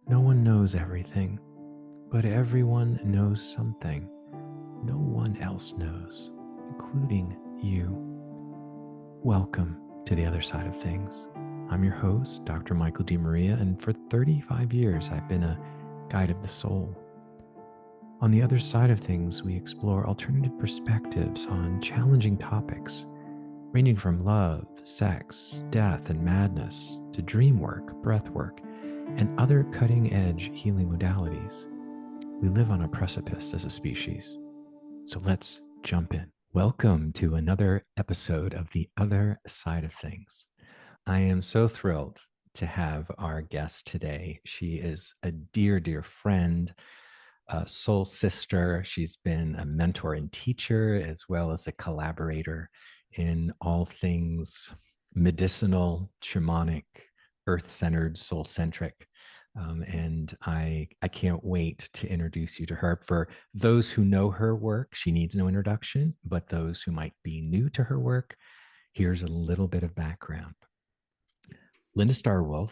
No one knows everything, but everyone knows something no one else knows, including you. Welcome to the other side of things. I'm your host, Dr. Michael D. Maria, and for 35 years, I've been a guide of the soul. On the other side of things, we explore alternative perspectives on challenging topics, ranging from love, sex, death, and madness to dream work, breath work, and other cutting-edge healing modalities. We live on a precipice as a species, so let's jump in. Welcome to another episode of The Other Side of Things. I am so thrilled to have our guest today. She is a dear, dear friend, a soul sister. She's been a mentor and teacher, as well as a collaborator in all things medicinal, shamanic, earth-centered, soul-centric. And I can't wait to introduce you to her. For those who know her work, she needs no introduction, but those who might be new to her work, here's a little bit of background. Linda Starwolf,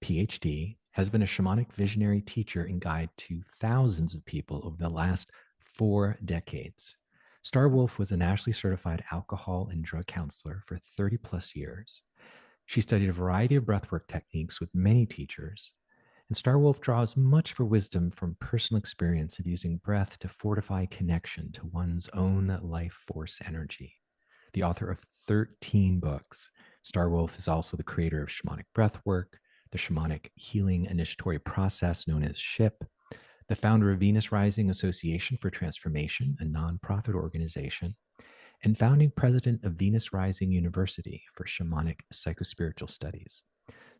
Ph.D., has been a shamanic visionary teacher and guide to thousands of people over the last 4 decades. Starwolf was a nationally certified alcohol and drug counselor for 30 plus years. She studied a variety of breathwork techniques with many teachers, and Starwolf draws much of her wisdom from personal experience of using breath to fortify connection to one's own life force energy. The author of 13 books, Starwolf is also the creator of Shamanic Breathwork, the Shamanic Healing Initiatory Process known as SHIP, the founder of Venus Rising Association for Transformation, a nonprofit organization, and founding president of Venus Rising University for Shamanic Psychospiritual Studies.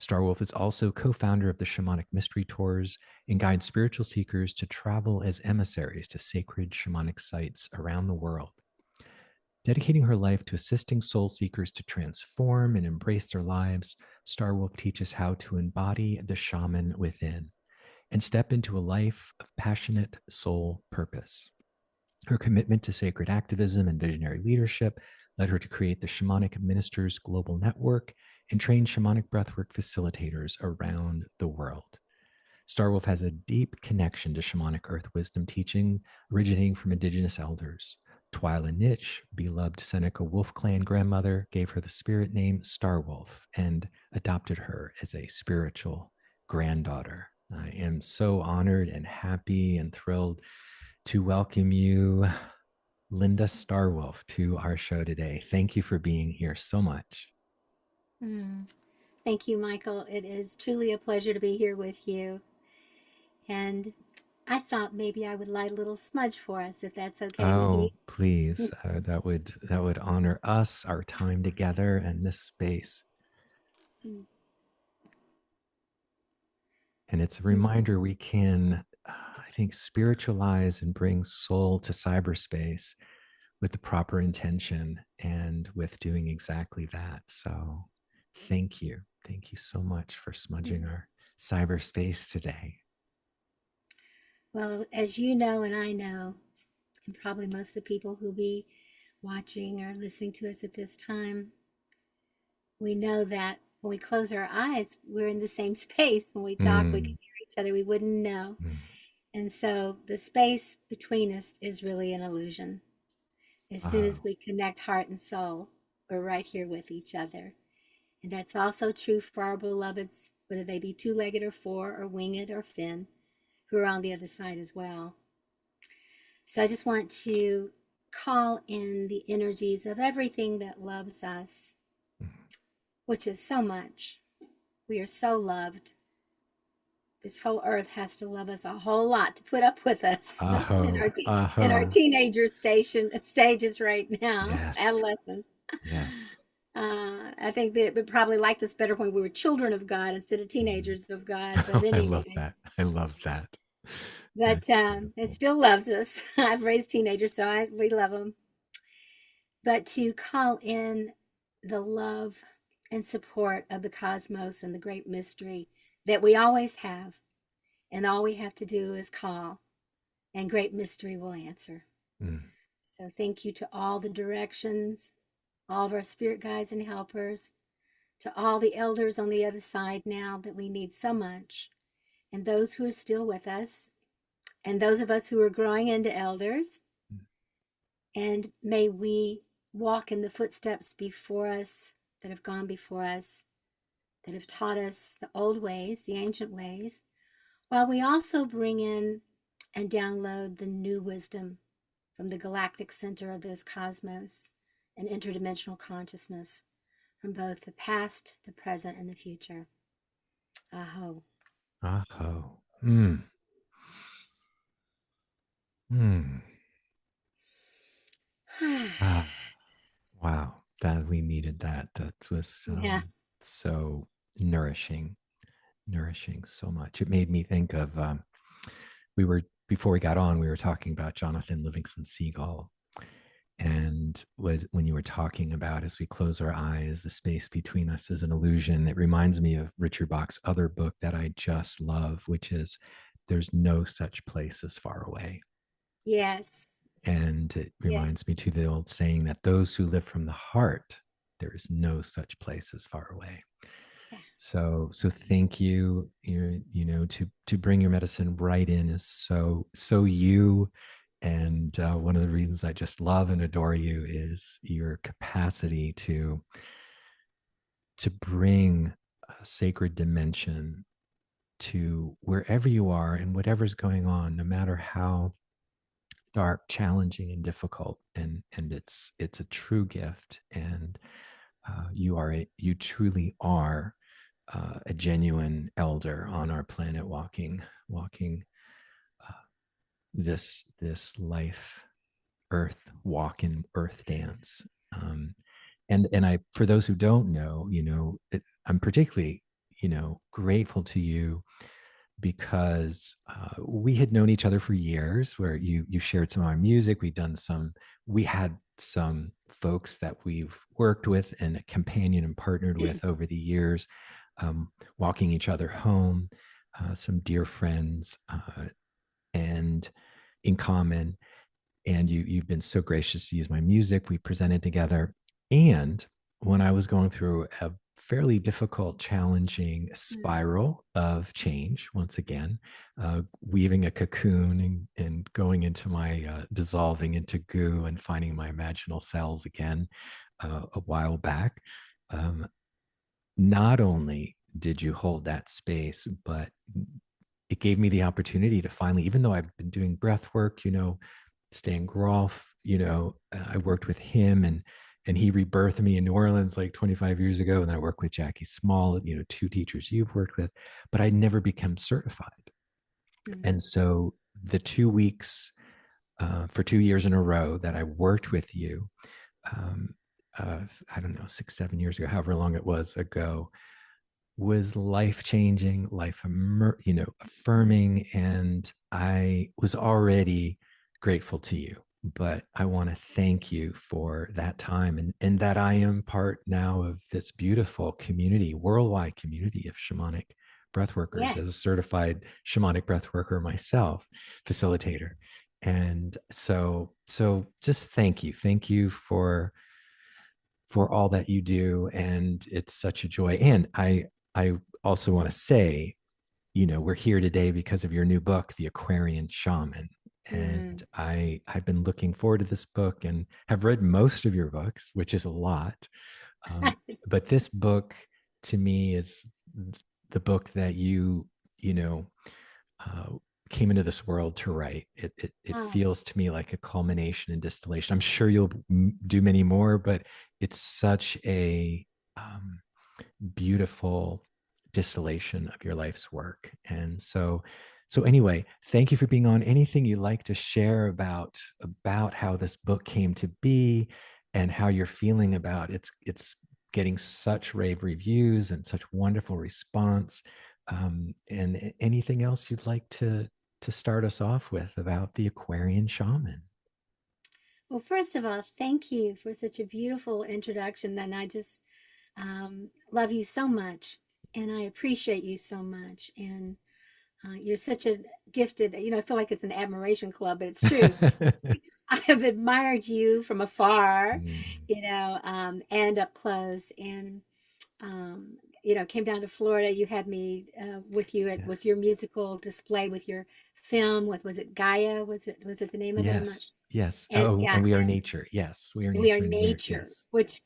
Starwolf is also co-founder of the Shamanic Mystery Tours and guides spiritual seekers to travel as emissaries to sacred shamanic sites around the world. Dedicating her life to assisting soul seekers to transform and embrace their lives, Starwolf teaches how to embody the shaman within and step into a life of passionate soul purpose. Her commitment to sacred activism and visionary leadership led her to create the Shamanic Ministers Global Network and train shamanic breathwork facilitators around the world. Starwolf has a deep connection to shamanic earth wisdom teaching originating from indigenous elders. Twyla Nitsch, beloved Seneca Wolf Clan grandmother, gave her the spirit name Starwolf and adopted her as a spiritual granddaughter. I am so honored and happy and thrilled to welcome you, Linda Starwolf, to our show today. Thank you for being here so much. Thank you, Michael. It is truly a pleasure to be here with you. And I thought maybe I would light a little smudge for us, if that's okay with you. Oh, please. That would honor us, our time together, and this space. And it's a reminder we can, I think, spiritualize and bring soul to cyberspace with the proper intention and with doing exactly that. So thank you. Thank you so much for smudging our cyberspace today. Well, as you know, and I know, and probably most of the people who be watching or listening to us at this time, we know that when we close our eyes, we're in the same space. When we talk, we can Mm, hear each other, we wouldn't know. mm. And so the space between us is really an illusion. As soon as Oh, we connect heart and soul, we're right here with each other. And that's also true for our beloveds, whether they be two-legged or four or winged or thin, who are on the other side as well. So I just want to call in the energies of everything that loves us, mm. which is so much. We are so loved. This whole earth has to love us a whole lot to put up with us in Oh, in our oh, teenager stages right now, yes, adolescence. yes. I think they would probably liked us better when we were children of God instead of Mm. teenagers of God. But I love anyway, that. I love that. but That's it beautiful. still loves us. I've raised teenagers, so we love them. But to call in the love and support of the cosmos and the great mystery that we always have, and all we have to do is call, and great mystery will answer. Mm. So thank you to all the directions, all of our spirit guides and helpers, to all the elders on the other side now that we need so much, and those who are still with us, and those of us who are growing into elders. And may we walk in the footsteps before us that have gone before us, that have taught us the old ways, the ancient ways, while we also bring in and download the new wisdom from the galactic center of this cosmos and interdimensional consciousness from both the past, the present, and the future. Aho. Aho. Mm. Mm. Ah, wow. That we needed that. That was Yeah. so nourishing, nourishing so much. It made me think of we were before we got on, we were talking about Jonathan Livingston Seagull. And was when you were talking about as we close our eyes, the space between us is an illusion. It reminds me of Richard Bach's other book that I just love, which is There's No Such Place as Far Away. Yes. And it reminds Yes. me to the old saying that those who live from the heart, there is no such place as far away. Yeah. So thank you. You know, to bring your medicine right in is so you. And one of the reasons I just love and adore you is your capacity to bring a sacred dimension to wherever you are and whatever's going on, no matter how dark, challenging, and difficult. And it's a true gift. And you truly are a genuine elder on our planet, walking uh, this life earth walk and earth dance. And I, for those who don't know, I'm particularly grateful to you because we had known each other for years, where you shared some of our music. We had some folks that we've worked with and companion and partnered with over the years, walking each other home, some dear friends, and in common. And you've been so gracious to use my music. We presented together. And when I was going through a fairly difficult, challenging spiral of change, once again, weaving a cocoon and going into my dissolving into goo and finding my imaginal cells again a while back. Not only did you hold that space, but it gave me the opportunity to finally, even though I've been doing breath work, Stan Groff, I worked with him, and he rebirthed me in New Orleans like 25 years ago. And I worked with Jackie Small, two teachers you've worked with, but I never became certified. And so the 2 weeks for 2 years in a row that I worked with you, I don't know, 6, 7 years ago, however long it was ago, was life changing, affirming. And I was already grateful to you, but I want to thank you for that time, and that I am part now of this beautiful community, worldwide community of shamanic breathworkers, as a Yes. certified shamanic breathworker myself, facilitator. And so just thank you for all that you do. And it's such a joy. And I also want to say, we're here today because of your new book, The Aquarian Shaman. And I've been looking forward to this book and have read most of your books, which is a lot. But this book to me is the book that you know, uh, came into this world to write. It feels to me like a culmination and distillation. I'm sure you'll do many more, but it's such a beautiful distillation of your life's work. And so anyway, thank you for being on. Anything you'd like to share about how this book came to be and how you're feeling about it's getting such rave reviews and such wonderful response, and anything else you'd like to start us off with about the Aquarian Shaman? Well, first of all, thank you for such a beautiful introduction. And I just love you so much. And I appreciate you so much. And you're such a gifted, I feel like it's an admiration club, but it's true. I have admired you from afar, Mm. and up close. And came down to Florida, you had me with you at with Yes. your musical display with your film. With was it Gaia? Was it the name of it? I'm not Yes. sure. Yes. And Oh, yeah, and we are and nature. Yes. We are we are nature and we're, nature, yes. which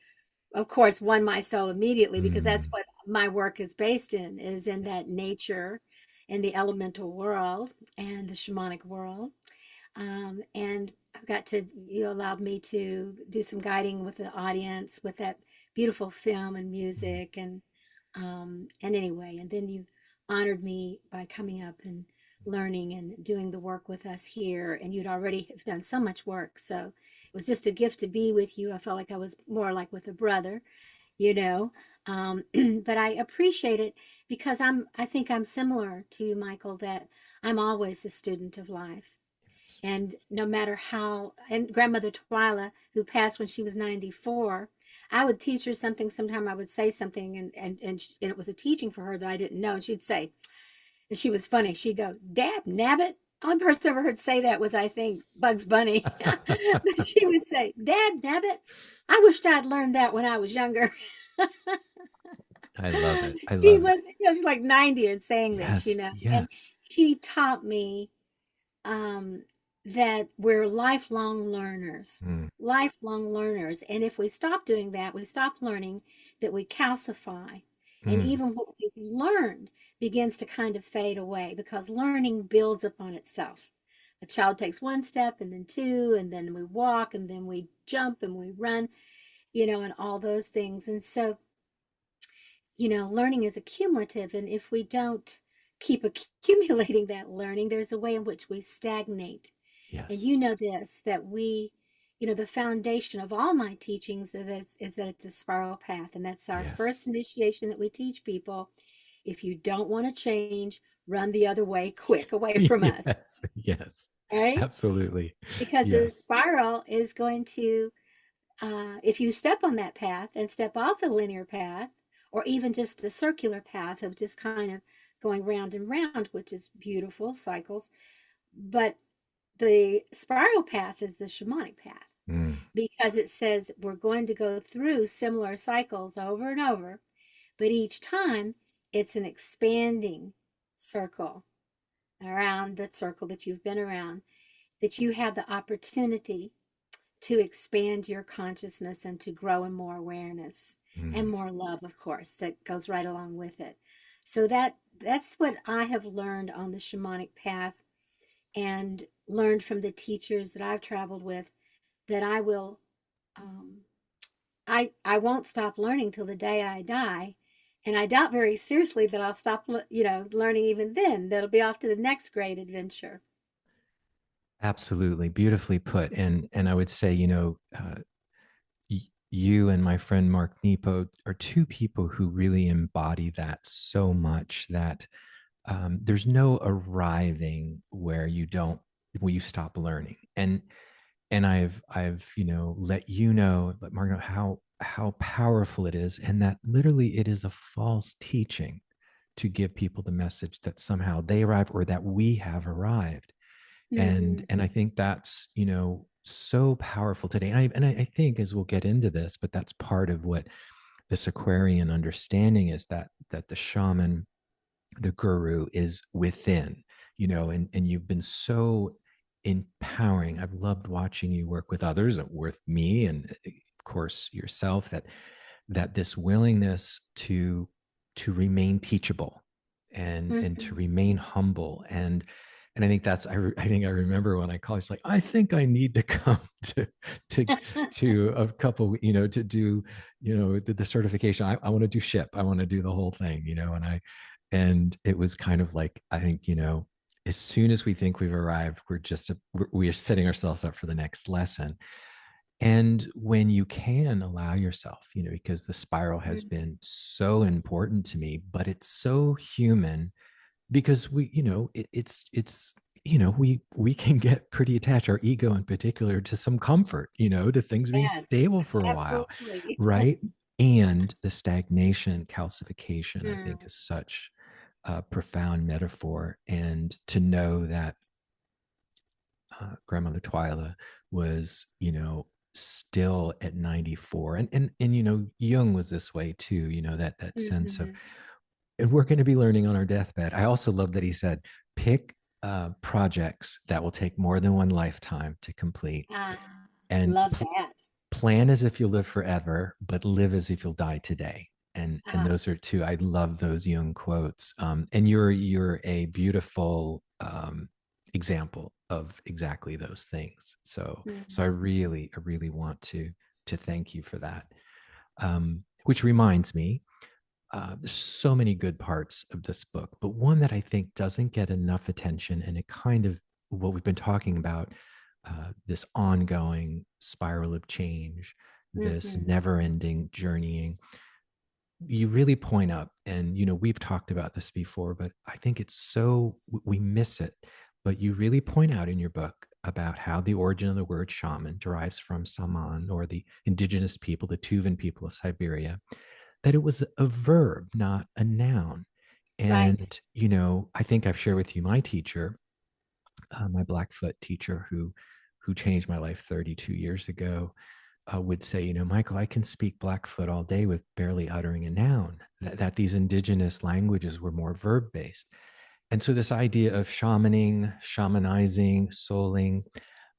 of course won my soul immediately because that's Mm, what my work is based in, is in that yes. nature and the elemental world and the shamanic world. And I've got to, you allowed me to do some guiding with the audience with that beautiful film and Mm, music. And anyway, and then you honored me by coming up and learning and doing the work with us here. And you'd already have done so much work. So it was just a gift to be with you. I felt like I was more like with a brother, you know. But I appreciate it because I think I'm similar to you, Michael, that I'm always a student of life. yes. And no matter how, and grandmother Twyla, who passed when she was 94, I would teach her something. Sometime I would say something, and it was a teaching for her that I didn't know. And she'd say, and she was funny. She'd go, "Dab nabbit." Only person I ever heard say that was, I think, Bugs Bunny. But she would say, "Dab nabbit." I wished I'd learned that when I was younger. I love it. I She love it. was, she's like 90 and saying this, Yes. and Yes. she taught me um, that we're Mm, lifelong learners. And if we stop doing that, we stop learning, that we calcify. And mm, even what we've learned begins to kind of fade away because learning builds upon itself. A child takes one step and then two, and then we walk, and then we jump and we run, and all those things. And so, learning is accumulative. And if we don't keep accumulating that learning, there's a way in which we stagnate. And you yes. know this, that the foundation of all my teachings is that it's a spiral path. And that's our Yes. first initiation that we teach people. If you don't want to change, run the other way, quick, away from us. Yes. Yes. Right? Absolutely. Because the Yes. spiral is going to, if you step on that path and step off the linear path, or even just the circular path of just kind of going round and round, which is beautiful cycles, but the spiral path is the shamanic path Mm, because it says we're going to go through similar cycles over and over, but each time it's an expanding circle around the circle that you've been around, that you have the opportunity to expand your consciousness and to grow in more awareness and mm. more love, of course, that goes right along with it. So that's what I have learned on the shamanic path, and learned from the teachers that I've traveled with, that I will um, I won't stop learning till the day I die. And I doubt very seriously that I'll stop learning even then. That'll be off to the next great adventure. Absolutely. Beautifully put. And I would say, you and my friend Mark Nepo are two people who really embody that so much that there's no arriving where you stop learning. And I've let Mark know how powerful it is, and that literally it is a false teaching to give people the message that somehow they arrive or that we have arrived. and Mm, and I think that's so powerful today. And I think, as we'll get into this, but that's part of what this Aquarian understanding is, that the shaman, the guru, is within, and you've been so empowering. I've loved watching you work with others, with me, and of course yourself, that this willingness to remain teachable, and to mhm. remain humble. And I think I think I remember when I called, it's like, I think I need to come to to a couple, to do, the certification. I want to do ship. I want to do the whole thing, and it was kind of like, I think, as soon as we think we've arrived, we are setting ourselves up for the next lesson. And when you can allow yourself, because the spiral has Mm, been so important to me, but it's so human, because it's we can get pretty attached, our ego in particular, to some comfort, to things being yes, stable for a while, absolutely. right? And the stagnation, calcification, I think, Mm, is such a profound metaphor. And to know that grandmother Twyla was, still at 94. And you know, Jung was this way too, you know, that sense of, Mm-hmm. and we're going to be learning on our deathbed. I also love that he said, pick projects that will take more than one lifetime to complete, Ah, and love that. plan as if you'll live forever, but live as if you'll die today. And Ah, those are two. I love those Jung quotes. And you're a beautiful example of exactly those things. So mm-hmm. I really want to thank you for that. Which reminds me, there's so many good parts of this book, but one that I think doesn't get enough attention, and it kind of what we've been talking about, this ongoing spiral of change, this Mm-hmm. never-ending journeying. You really point out, and you know we've talked about this before, but I think it's so we miss it. But you really point out in your book about how the origin of the word shaman derives from Saman, or the indigenous people, the Tuvan people of Siberia, that it was a verb, not a noun. Right. And, you know, I think I've shared with you my teacher, my Blackfoot teacher who changed my life 32 years ago, would say, you know, Michael, I can speak Blackfoot all day with barely uttering a noun, that these indigenous languages were more verb based. And so this idea of shamaning, shamanizing, souling,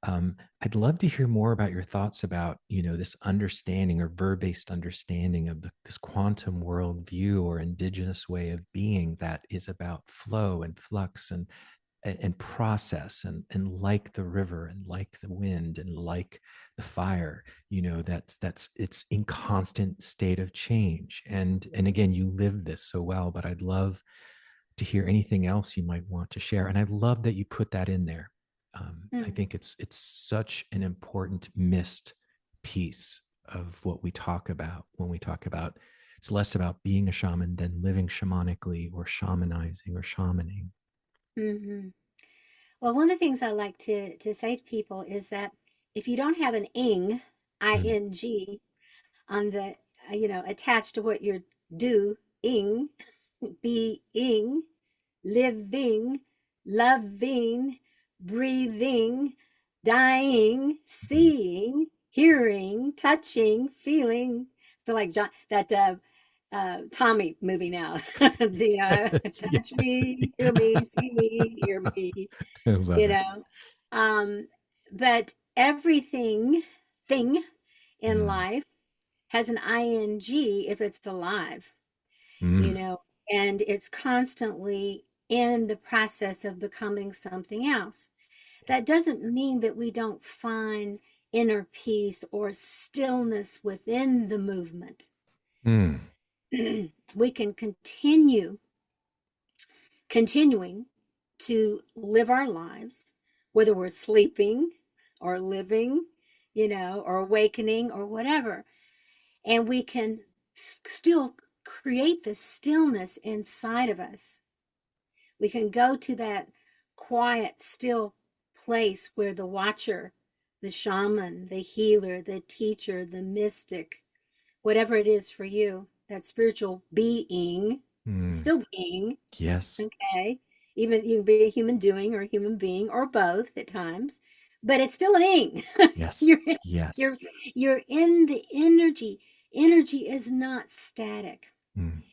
I'd love to hear more about your thoughts about, you know, this understanding or verb-based understanding of this quantum worldview or indigenous way of being that is about flow and flux and process and like the river and like the wind and like the fire, you know, that's it's in constant state of change. And again, you live this so well, but I'd love to hear anything else you might want to share. And I love that you put that in there. I Mm. think it's such an important missed piece of what we talk about when we talk about, it's less about being a shaman than living shamanically or shamanizing or shamaning. Mm-hmm. Well, one of the things I like to say to people is that if you don't have an ing, Mm, ing, on the, attached to what you're doing, being, living, loving, breathing, dying, mm. seeing, hearing, touching, feeling. I feel like John, that Tommy movie now. Yes, Touch yes. me, feel me, see me, hear me, I love you it. know. Um, but everything thing in Mm, life has an ing if it's alive, you mm, know, and it's constantly in the process of becoming something else. That doesn't mean that we don't find inner peace or stillness within the movement. mm, We can continuing to live our lives, whether we're sleeping or living, or awakening or whatever. And we can still create the stillness inside of us. We can go to that quiet, still place where the watcher, the shaman, the healer, the teacher, the mystic, whatever it is for you, that spiritual being, mm. still being, Yes, okay? Even you can be a human doing or a human being or both at times, but it's still an ing. yes, you're yes. you're you're in the energy. Energy is not static. Mm,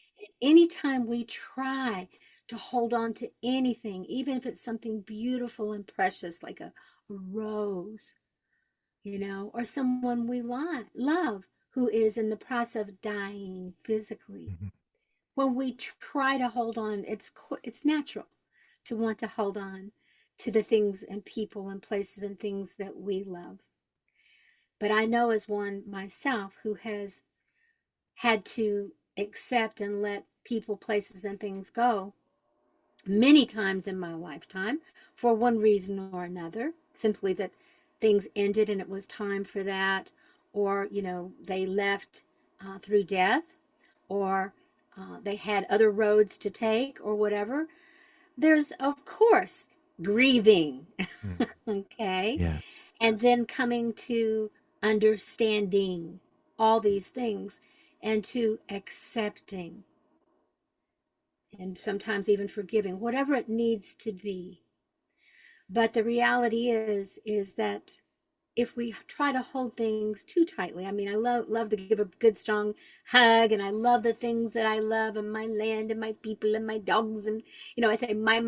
Anytime we try to hold on to anything, even if it's something beautiful and precious like a rose, or someone we love who is in the process of dying physically. mhm, When we try to hold on, it's natural to want to hold on to the things and people and places and things that we love. But I know as one myself who has had to accept and let people, places, and things go many times in my lifetime for one reason or another, simply that things ended and it was time for that, or, they left through death, or they had other roads to take, or whatever. There's, of course, grieving, mm. okay? Yes. And then coming to understanding all these things and to accepting and sometimes even forgiving, whatever it needs to be. But the reality is that if we try to hold things too tightly. I mean, I love to give a good strong hug, and I love the things that I love, and my land and my people and my dogs, and I say my,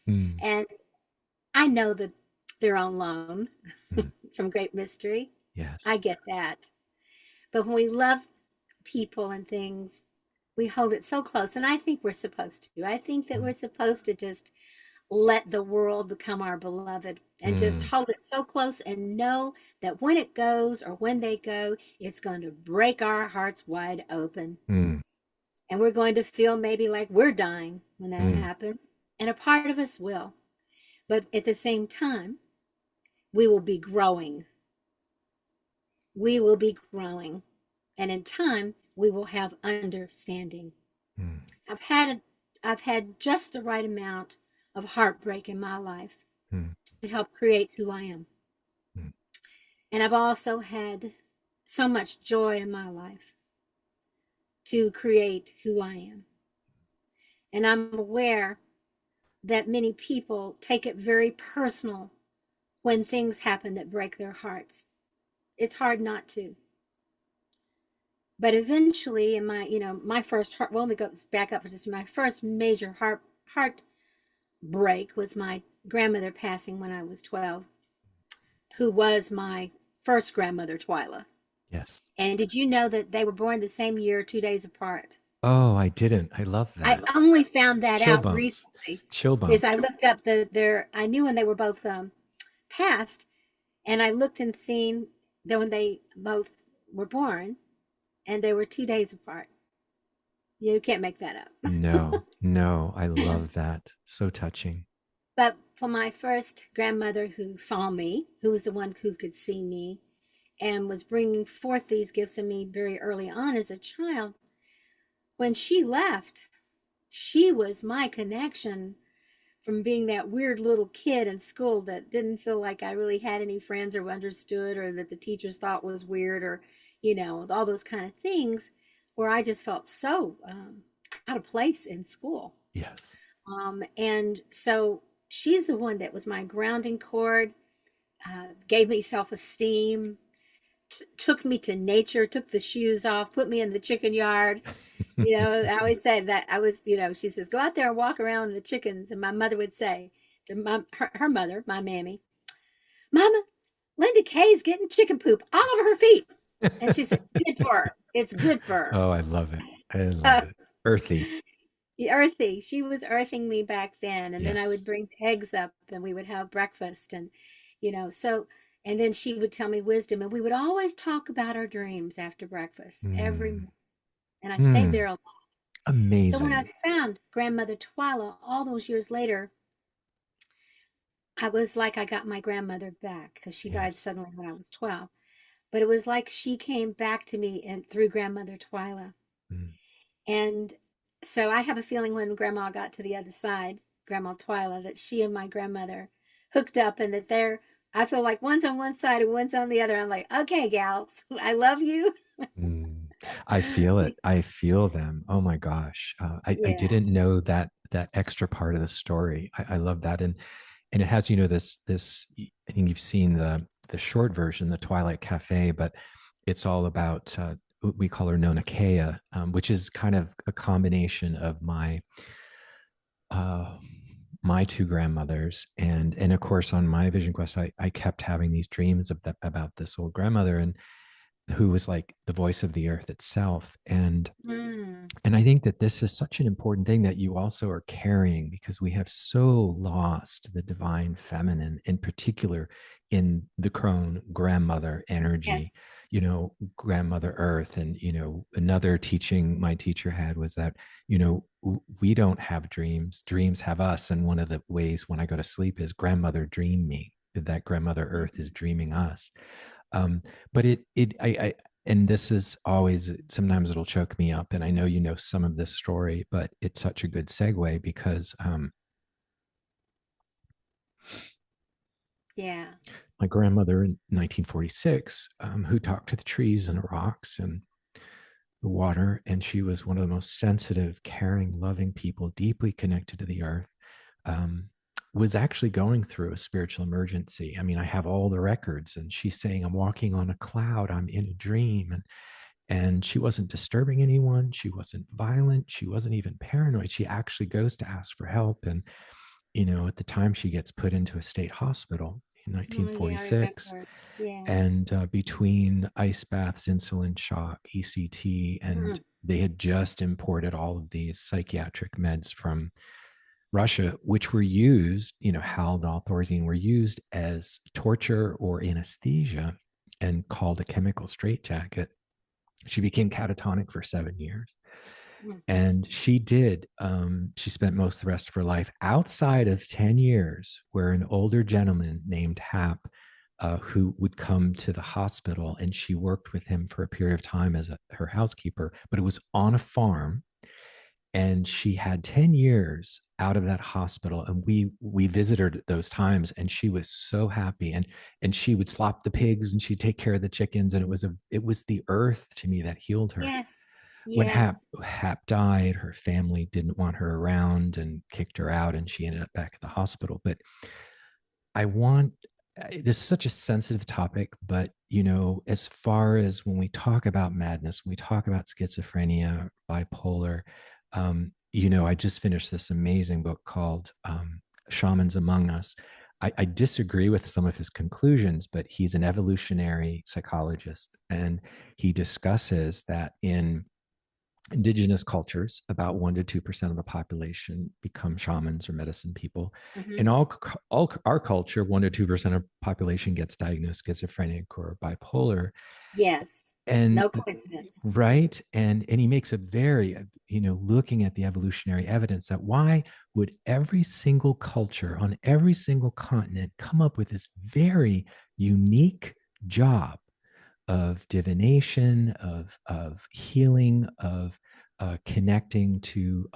Mm, and I know that they're on loan mm, from Great Mystery. yes. I get that. But when we love people and things, we hold it so close. And I think we're supposed to. I think that Mm, we're supposed to just let the world become our beloved and just mm, hold it so close and know that when it goes or when they go, it's going to break our hearts wide open. mm, And we're going to feel maybe like we're dying when that mm, happens. And a part of us will. But at the same time, we will be growing. We will be growing. And in time, we will have understanding. mm, I've had I've had just the right amount of heartbreak in my life mm, to help create who I am. mm, And I've also had so much joy in my life to create who I am. And I'm aware that many people take it very personal when things happen that break their hearts. It's hard not to. But eventually, in my first heart, well, let me go back up for just my first major heart break was my grandmother passing when I was 12, who was my first grandmother, Twyla. yes. And did you know that they were born the same year, 2 days apart? Oh, I didn't. I love I that. only found that Chill out bumps. recently Chill because I bumps. looked up I knew when they were both passed, and I looked and seen that when they both were born, and they were 2 days apart. You can't make that up. No, no, I love that. So touching. But for my first grandmother who saw me, who was the one who could see me and was bringing forth these gifts in me very early on as a child, when she left, she was my connection from being that weird little kid in school that didn't feel like I really had any friends or understood or that the teachers thought was weird or, all those kind of things where I just felt so out of place in school. Yes. And so she's the one that was my grounding cord, gave me self esteem, took me to nature, took the shoes off, put me in the chicken yard. I always said that I was, she says, go out there and walk around the chickens. And my mother would say to her mother, my mammy, Mama, Linda Kay's getting chicken poop all over her feet. And she said, it's good for her. It's good for her. Oh, I love it. I love So it. Earthy. earthy. She was earthing me back then. And then I Yes. would bring eggs up and we would have breakfast. And, so, and then she would tell me wisdom. And we would always talk about our dreams after breakfast every Mm, morning. And I stayed mm, there a lot. So when I amazing. found grandmother Twyla all those years later, I was like I got my grandmother back because she died Yes. suddenly when I was 12. But it was like she came back to me and through grandmother Twyla. Mm, And so I have a feeling when grandma got to the other side, grandma Twyla, that she and my grandmother hooked up and that I feel like one's on one side and one's on the other. I'm like, okay, gals, I love you. mm. I feel it. I feel them. Oh my gosh. I Yeah. didn't know that extra part of the story. I love that. And it has, this, I think you've seen the short version, the Twilight Cafe, but it's all about, we call her Nona Kea, which is kind of a combination of uh, my two grandmothers, and of course on my vision quest, I kept having these dreams about this old grandmother, and who was like the voice of the earth itself. Mm. And I think that this is such an important thing that you also are carrying, because we have so lost the divine feminine, in particular in the crone grandmother energy, Yes. grandmother earth. And, another teaching my teacher had was that, we don't have dreams, dreams have us. And one of the ways when I go to sleep is grandmother dream me, that grandmother earth is dreaming us. But I and this is always, sometimes it'll choke me up, and I know some of this story, but it's such a good segue because Yeah. my grandmother in 1946, who talked to the trees and the rocks and the water, and she was one of the most sensitive, caring, loving people, deeply connected to the earth, um, was actually going through a spiritual emergency. I mean, I have all the records, and she's saying, I'm walking on a cloud, I'm in a dream. And she wasn't disturbing anyone. She wasn't violent. She wasn't even paranoid. She actually goes to ask for help. And, at the time she gets put into a state hospital in Oh, yeah, I 1946. remember. Yeah. And between ice baths, insulin shock, ECT, and Mm, they had just imported all of these psychiatric meds from Russia, which were used, Haldol, Thorazine, were used as torture or anesthesia and called a chemical straitjacket. She became catatonic for 7 years. mm. And she spent most of the rest of her life outside of 10 years, where an older gentleman named Hap, who would come to the hospital, and she worked with him for a period of time as her housekeeper, but it was on a farm. And she had 10 years out of that hospital, and we visited her those times, and she was so happy. And she would slop the pigs, and she'd take care of the chickens, and it was the earth to me that healed her. Yes. When Yes. Hap died, her family didn't want her around and kicked her out, and she ended up back at the hospital. But I want this is such a sensitive topic, but as far as when we talk about madness, when we talk about schizophrenia, bipolar, I just finished this amazing book called Shamans Among Us. I disagree with some of his conclusions, but he's an evolutionary psychologist, and he discusses that in indigenous cultures, about 1 to 2% of the population become shamans or medicine people. Hmm. In all our culture, 1 to 2% of population gets diagnosed schizophrenic or bipolar. Yes. And No coincidence. right, and he makes a very, looking at the evolutionary evidence, that why would every single culture on every single continent come up with this very unique job of divination, of healing, of connecting to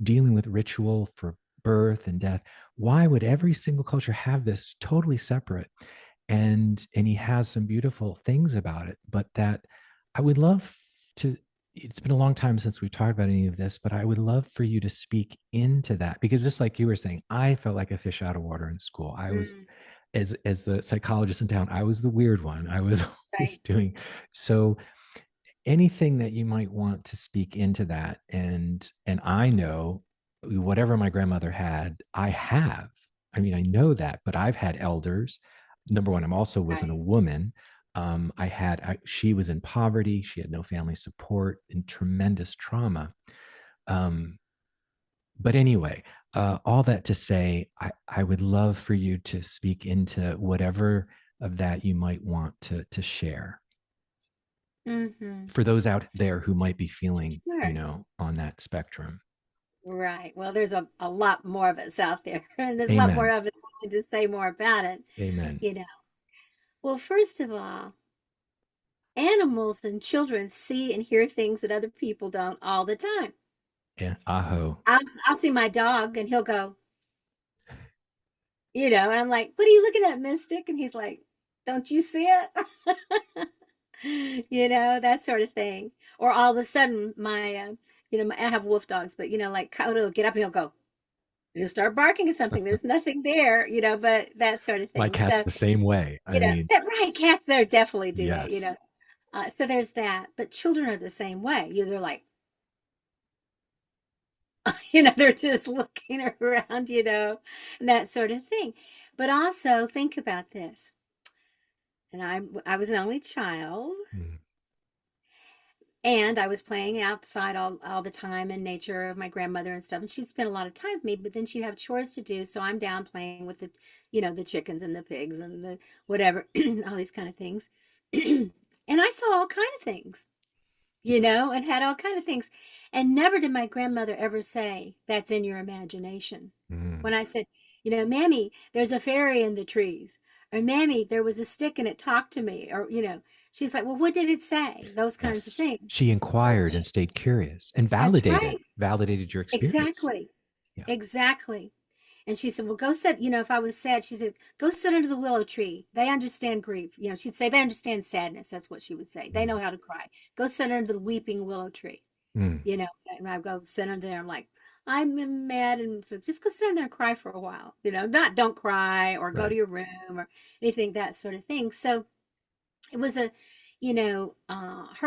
dealing with ritual for birth and death? Why would every single culture have this totally separate? And he has some beautiful things about it, but that I would love to. It's been a long time since we talked about any of this, but I would love for you to speak into that, because just like you were saying, I felt like a fish out of water in school. I was, Mm, as the psychologist in town, I was the weird one. I was always right. doing so. Anything that you might want to speak into that, and I know whatever my grandmother had, I have. I mean, I know that, but I've had elders. Number one, I'm also wasn't a Right. woman. She was in poverty. She had no family support and tremendous trauma. Um, but anyway, all that to say, I would love for you to speak into whatever of that you might want to share Hmm. for those out there who might be feeling, Sure. on that spectrum. Right. Well, there's a lot more of us out there, and there's a lot more Amen. of us willing to say more about it, Amen. you know. Well, first of all, animals and children see and hear things that other people don't all the time. Yeah. Aho. I'll see my dog and he'll go, and I'm like, "What are you looking at, Mystic?" And he's like, "Don't you see it?" That sort of thing. Or all of a sudden, I have wolf dogs, but like Coda will get up and he'll go, he'll start barking at something. There's nothing there, but that sort of My thing. cat's So, the same way. I mean, right, cats there definitely do that, yes. So there's that. But children are the same way. They're like, they're just looking around, and that sort of thing. But also think about this. And I was an only child, Mm. and I was playing outside all the time in nature with my grandmother and stuff. And she'd spend a lot of time with me, but then she'd have chores to do. So I'm down playing with the chickens and the pigs and the whatever, all these kind of things. And I saw all kind of things, and had all kind of things. And never did my grandmother ever say, "That's in your imagination." Mm. When I said, "Mammy, there's a fairy in the trees," or "Mammy, there was a stick and it talked to me," or, she's like, "Well, what did it say?" Those kinds of Yes. things. She So inquired and stayed curious and that's right. validated your experience. Exactly. Yeah. Exactly. And she said, "Well, go sit, if I was sad," she said, "Go sit under the willow tree. They understand grief." She'd say, "They understand sadness." That's what she would say. "They know Mm. how to cry. Go sit under the weeping willow tree." Mm. And I go sit under there. I'm like, I'm mad, and so just go sit there and cry for a while. Not don't cry or go to Right. your room or anything, that sort of thing. So it was her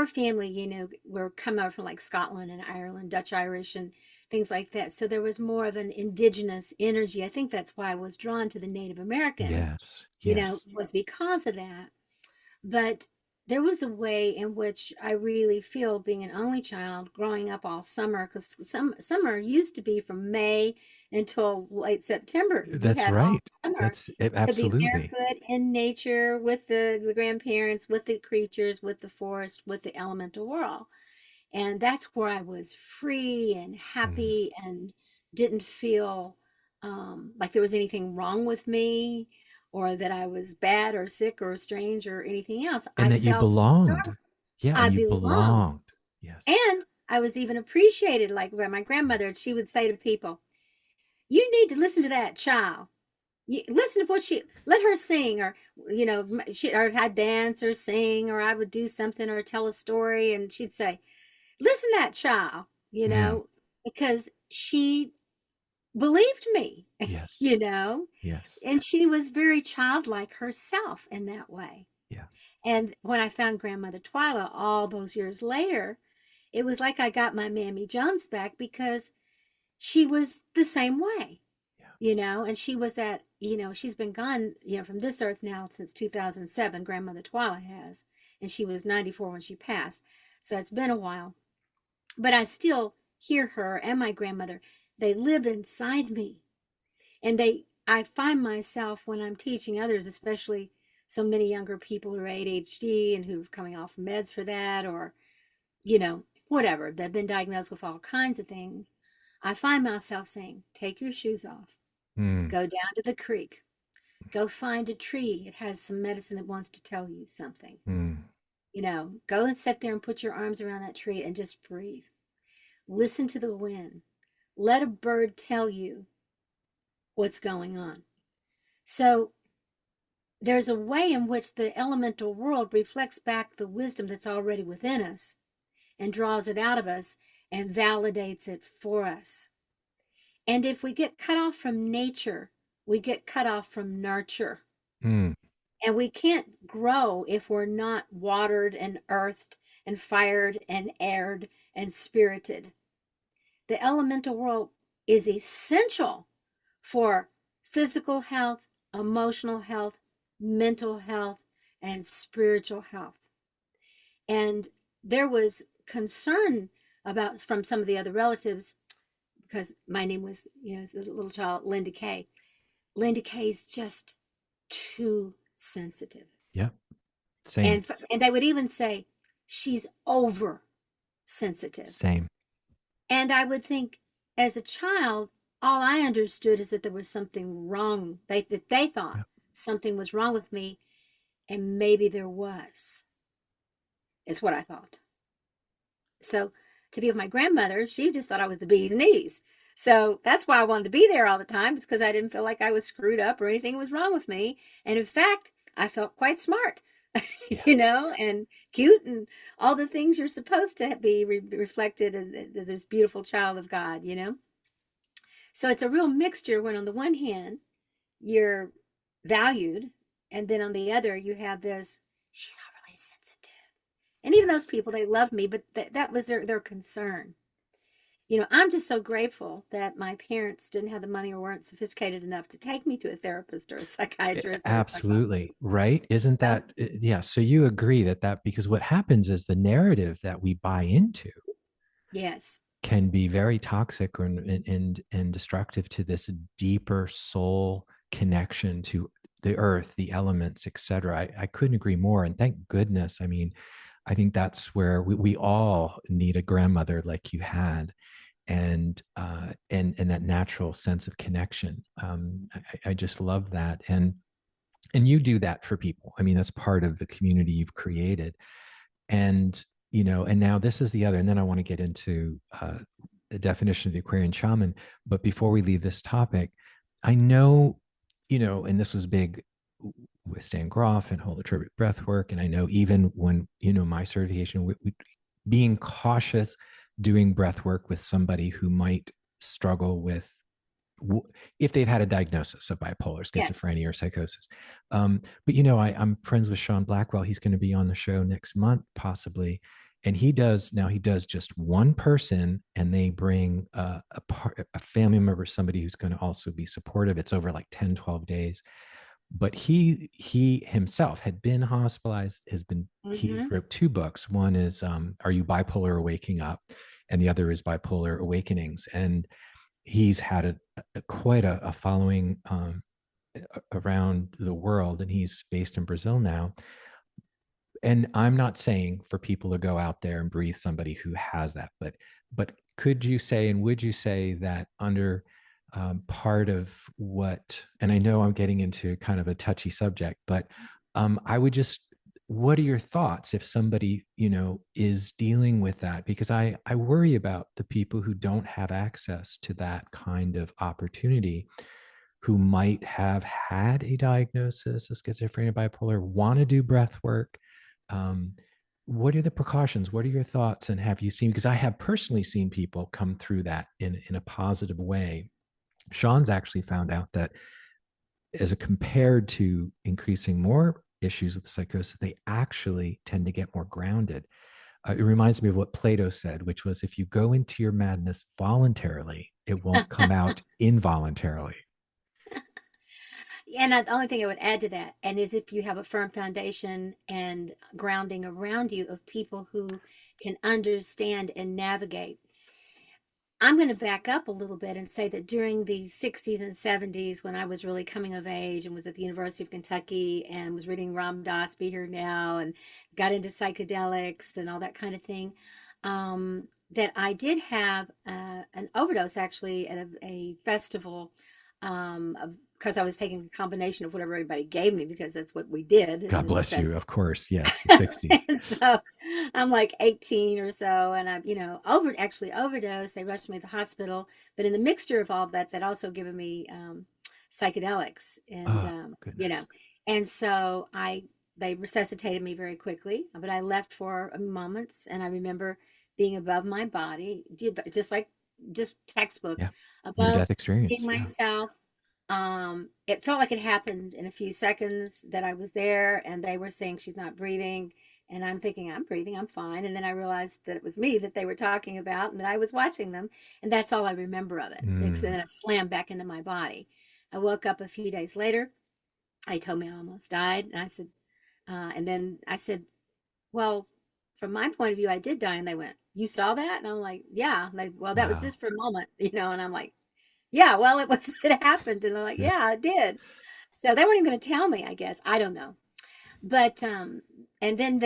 family, were come over from like Scotland and Ireland, Dutch Irish and things like that. So there was more of an indigenous energy. I think that's why I was drawn to the Native American, Yes. Yes. was because of that. But there was a way in which I really feel, being an only child, growing up all summer, because summer used to be from May until late September. You That's had all right. summer That's to be absolutely. barefoot in nature with the grandparents, with the creatures, with the forest, with the elemental world. And that's where I was free and Mm. happy and didn't feel like there was anything wrong with me, or that I was bad or sick or strange or anything else. And I that you felt belonged. normal. Yeah. I And you belonged. belonged. Yes. And I was even appreciated, like by my grandmother. She would say to people, "You need to listen to that child. Listen to what let her sing," or or I'd dance or sing, or I would do something or tell a story, and she'd say, "Listen to that child," Mm. because she believed me, Yes. you know, Yes. and she was very childlike herself in that way. Yeah. And when I found grandmother Twyla all those years later, it was like I got my Mammy Jones back, because she was the same way, Yeah. and she was that, she's been gone, from this earth now since 2007, grandmother Twyla has, and she was 94 when she passed. So it's been a while, but I still hear her and my grandmother. They live inside me. And I find myself, when I'm teaching others, especially so many younger people who are ADHD and who've coming off meds for that, or, whatever, they've been diagnosed with all kinds of things. I find myself saying, take your shoes off, Mm. go down to the creek, go find a tree. It has some medicine that wants to tell you something. Mm. Go and sit there and put your arms around that tree and just breathe. Listen to the wind. Let a bird tell you what's going on. So there's a way in which the elemental world reflects back the wisdom that's already within us and draws it out of us and validates it for us. And if we get cut off from nature, we get cut off from nurture. Mm. And we can't grow if we're not watered and earthed and fired and aired and spirited. The elemental world is essential for physical health, emotional health, mental health, and spiritual health. And there was concern about, from some of the other relatives, because my name was, as a little child, Linda Kay. Linda Kay's just too sensitive. Yeah. Same. And they would even say she's over sensitive. Same. And I would think, as a child, all I understood is that there was something wrong. That they thought Yeah. something was wrong with me, and maybe there was. Is what I thought. So to be with my grandmother, she just thought I was the bee's knees. So that's why I wanted to be there all the time, because I didn't feel like I was screwed up or anything was wrong with me. And in fact, I felt quite smart, Yeah. and cute and all the things you're supposed to be reflected as this beautiful child of God. So it's a real mixture when on the one hand, you're valued, and then on the other, you have this, she's overly sensitive. And even those Yes. people, they loved me, but that was their concern. I'm just so grateful that my parents didn't have the money or weren't sophisticated enough to take me to a therapist or a psychiatrist or a Absolutely. psychologist. Right. Isn't So, that, yeah. So you agree that because what happens is the narrative that we buy into yes. can be very toxic and destructive to this deeper soul connection to the earth, the elements, etc. I couldn't agree more. And thank goodness. I mean, I think that's where we all need a grandmother like you had, and that natural sense of connection. I just love that, and you do that for people. I mean, that's part of the community you've created, and and now this is the other. And then I want to get into the definition of the Aquarian shaman. But before we leave this topic, I know, and this was big with Stan Groff and holotropic breath work. And I know even when, my certification, being cautious doing breath work with somebody who might struggle with if they've had a diagnosis of bipolar, Yes. schizophrenia, or psychosis. But I'm friends with Sean Blackwell. He's going to be on the show next month, possibly. And he does just one person, and they bring a family member, somebody who's going to also be supportive. It's over like 10, 12 days. But he himself had been hospitalized, he Mm-hmm. wrote two books. One is Are You Bipolar or Waking Up? And the other is Bipolar Awakenings. And he's had quite a following around the world, and he's based in Brazil now. And I'm not saying for people to go out there and breathe somebody who has that, but could you say, and would you say that under part of what, and I know I'm getting into kind of a touchy subject, but I would just, what are your thoughts if somebody, is dealing with that? Because I worry about the people who don't have access to that kind of opportunity, who might have had a diagnosis of schizophrenia, bipolar, want to do breath work. Um, what are the precautions? What are your thoughts? And have you seen, because I have personally seen people come through that in a positive way. Sean's actually found out that as a compared to increasing more issues with psychosis, they actually tend to get more grounded. It reminds me of what Plato said, which was, if you go into your madness voluntarily, it won't come out involuntarily. And the only thing I would add to that, and is if you have a firm foundation and grounding around you of people who can understand and navigate. I'm going to back up a little bit and say that during the 60s and 70s, when I was really coming of age and was at the University of Kentucky and was reading Ram Dass, Be Here Now, and got into psychedelics and all that kind of thing, that I did have an overdose actually at a festival, because I was taking a combination of whatever everybody gave me, because that's what we did God in the bless you. festival. Of course. Yes. The 60s. And so I'm like 18 or so, and I'm, actually overdosed. They rushed me to the hospital, but in the mixture of all that, that also given me psychedelics, and Oh, goodness. and so they resuscitated me very quickly, but I left for moments, and I remember being above my body, just textbook, Yeah. Near above, death seeing experience. Yeah. myself. It felt like it happened in a few seconds that I was there, and they were saying she's not breathing, and I'm thinking I'm breathing, I'm fine. And then I realized that it was me that they were talking about, and that I was watching them, and that's all I remember of it. And Mm. then I slammed back into my body. I woke up a few days later. They told me I almost died, and I said, and then I said, well, from my point of view, I did die. And they went, you saw that? And I'm like, yeah. And well, that was Wow. just for a moment, and I'm like, yeah, well, it happened. And they're like, Yeah. yeah, it did. So they weren't even going to tell me, I guess. I don't know. But, and then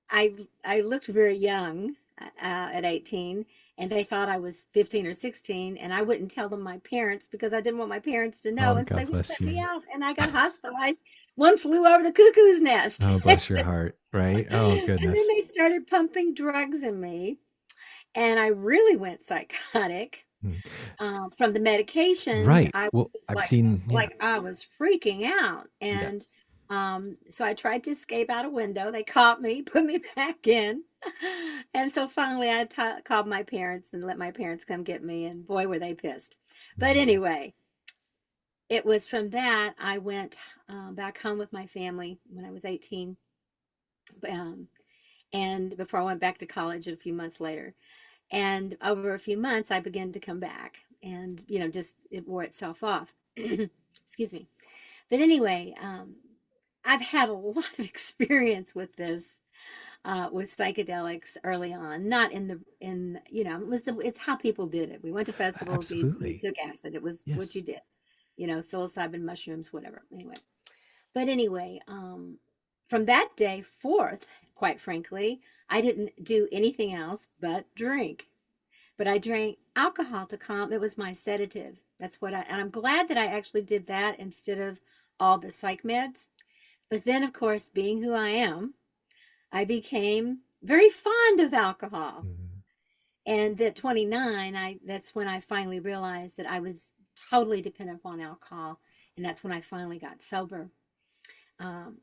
I looked very young at 18, and they thought I was 15 or 16, and I wouldn't tell them my parents because I didn't want my parents to know. Oh, And so they God would bless let me you. out, and I got hospitalized. One flew over the cuckoo's nest. Oh, bless your heart. Right. Oh, And then goodness. they started pumping drugs in me, and I really went psychotic. Mm. From the medications. Right. I Well, was I've seen, yeah. like I was freaking out. And Yes. so I tried to escape out a window. They caught me, put me back in. And so finally called my parents and let my parents come get me. And boy, were they pissed. But Mm. anyway, it was from that I went back home with my family when I was 18. Um, and before I went back to college a few months later. And over a few months, I began to come back, and just it wore itself off. Excuse me. But anyway, I've had a lot of experience with this, with psychedelics early on. Not in the in it's how people did it. We went to festivals, we Absolutely. took acid. It was what Yes. you did. Psilocybin mushrooms, whatever. Anyway, but anyway, from that day forth, quite frankly, I didn't do anything else but drink. But I drank alcohol to calm. It was my sedative. And I'm glad that I actually did that instead of all the psych meds. But then, of course, being who I am, I became very fond of alcohol. Mm. And at 29, that's when I finally realized that I was totally dependent upon alcohol. And that's when I finally got sober.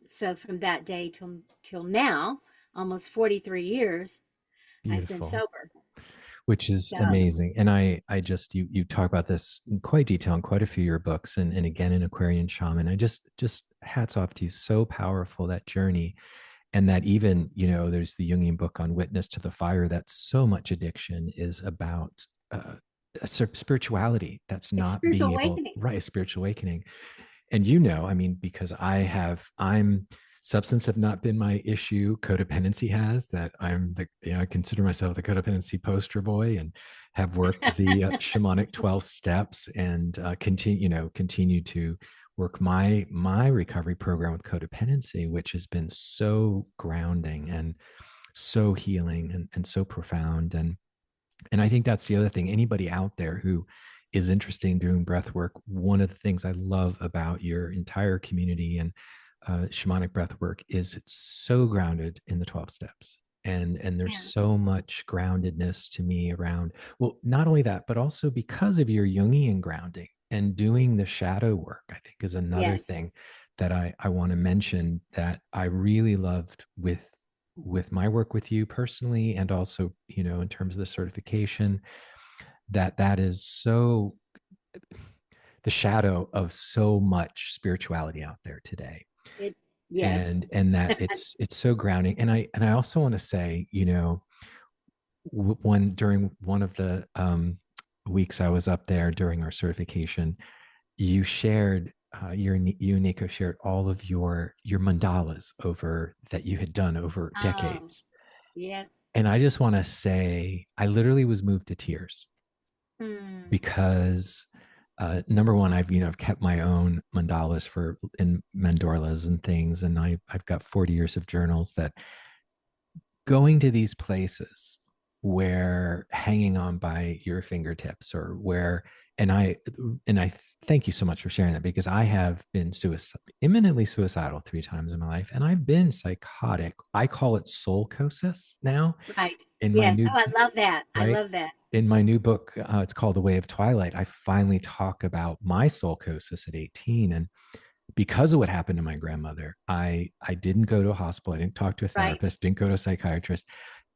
So from that day till now, almost 43 years, I've been Beautiful. sober. which is So, amazing. And I just you talk about this in quite detail in quite a few of your books, and again in Aquarian Shaman. I just hats off to you. So powerful, that journey. And that even, there's the Jungian book on witness to the fire, that so much addiction is about spirituality that's it's not spiritual being able, awakening. right, spiritual awakening. And I mean, because I'm substance have not been my issue. Codependency has. That I'm I consider myself the codependency poster boy, and have worked the shamanic 12 steps, and continue to work my recovery program with codependency, which has been so grounding and so healing, and so profound. And I think that's the other thing. Anybody out there who is interested in doing breath work, one of the things I love about your entire community and shamanic breath work is it's so grounded in the 12 steps. And there's Yeah. so much groundedness to me around, well, not only that, but also because of your Jungian grounding and doing the shadow work, I think is another Yes. thing that I want to mention that I really loved with my work with you personally, and also in terms of the certification, that is so the shadow of so much spirituality out there today. It. Yes. And that it's so grounding. And I also want to say, one during one of the weeks I was up there during our certification, you shared you, Nico, shared all of your mandalas over that you had done over Oh, decades. yes. And I just want to say, I literally was moved to tears Hmm. because number one, I've kept my own mandalas for in mandolas and things, and I've got 40 years of journals. That going to these places where hanging on by your fingertips, or where, and I thank you so much for sharing that, because I have been imminently suicidal 3 times in my life, and I've been psychotic. I call it soulcosis now Right. in my Yes. new, Oh, I love that. I right, love that. in my new book. It's called The Way of Twilight. I finally talk about my soulcosis at 18. And because of what happened to my grandmother, I didn't go to a hospital. I didn't talk to a Right. therapist, didn't go to a psychiatrist.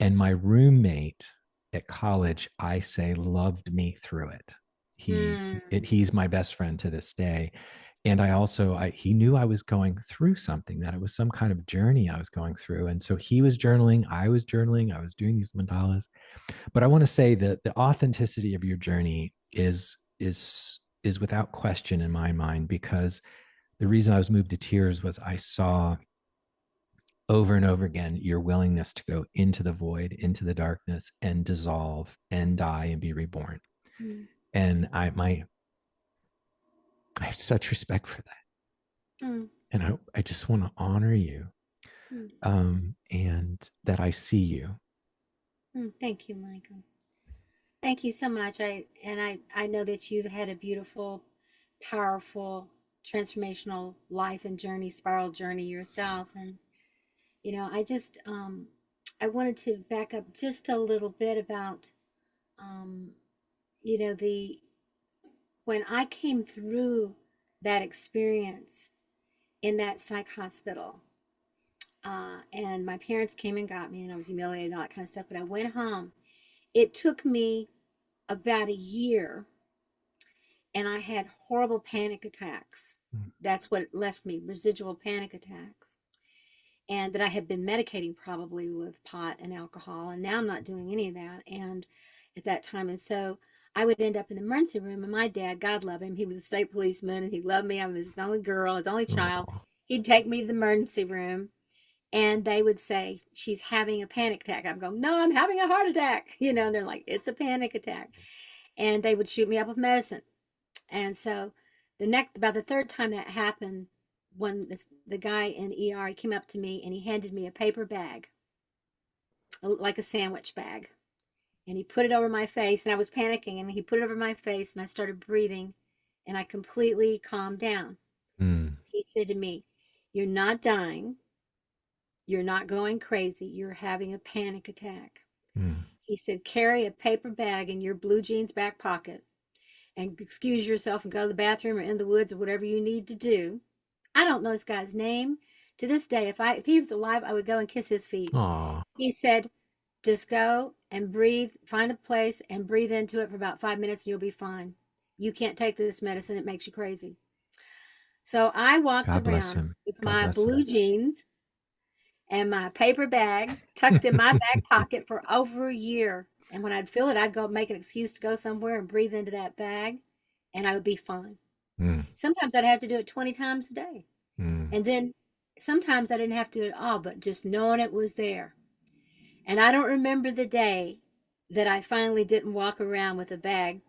And my roommate at college, I say, loved me through it. Hmm. He's my best friend to this day. And he knew I was going through something, that it was some kind of journey I was going through. And so he was journaling, I was journaling, I was doing these mandalas. But I want to say that the authenticity of your journey is without question in my mind, because the reason I was moved to tears was I saw over and over again your willingness to go into the void, into the darkness, and dissolve and die and be reborn. Hmm. And I have such respect for that. Hmm. And I just want to honor you, Hmm. and that I see you. Hmm. Thank you, Michael. Thank you so much. I know that you've had a beautiful, powerful, transformational life and journey, spiral journey yourself. And I just I wanted to back up just a little bit about um, the when I came through that experience in that psych hospital. And my parents came and got me, and I was humiliated and all that kind of stuff. But I went home. It took me about a year, and I had horrible panic attacks. That's what left me, residual panic attacks. And that I had been medicating probably with pot and alcohol. And now I'm not doing any of that. And at that time, and so I would end up in the emergency room. And my dad, God love him, he was a state policeman and he loved me. I was his only girl, his only child. Oh, He'd take me to the emergency room and they would say, "She's having a panic attack." I'm going, "No, I'm having a heart attack." And they're like, "It's a panic attack." And they would shoot me up with medicine. And so about the third time that happened, when the guy in ER, he came up to me and he handed me a paper bag, like a sandwich bag. And he put it over my face, and I was panicking, and he put it over my face, and I started breathing, and I completely calmed down. mm, He said to me, "You're not dying. You're not going crazy. You're having a panic attack." mm. He said, "Carry a paper bag in your blue jeans back pocket and excuse yourself and go to the bathroom or in the woods or whatever you need to do." I don't know this guy's name. To this day, if he was alive, I would go and kiss his feet. Aw. He said, Just go and breathe, find a place and breathe into it for about 5 minutes and you'll be fine. You can't take this medicine, it makes you crazy. So I walked God bless around him. with God my bless blue him. jeans and my paper bag tucked in my back pocket for over a year. And when I'd feel it, I'd go make an excuse to go somewhere and breathe into that bag, and I would be fine. Mm, Sometimes I'd have to do it 20 times a day. mm. And then sometimes I didn't have to do it at all, but just knowing it was there. And I don't remember the day that I finally didn't walk around with a bag,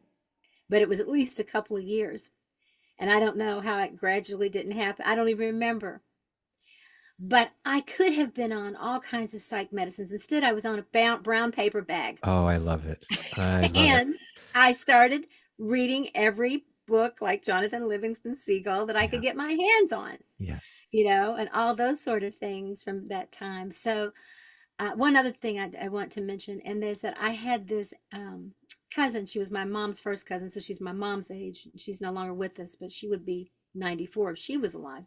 but it was at least a couple of years. And I don't know how it gradually didn't happen. I don't even remember. But I could have been on all kinds of psych medicines. Instead, I was on a brown paper bag. Oh, I love it. I love it. And I started reading every book like Jonathan Livingston Seagull that I Yeah. could get my hands on, Yes. and all those sort of things from that time. So, one other thing I want to mention, and is that I had this cousin. She was my mom's first cousin, so she's my mom's age. She's no longer with us, but she would be 94 if she was alive.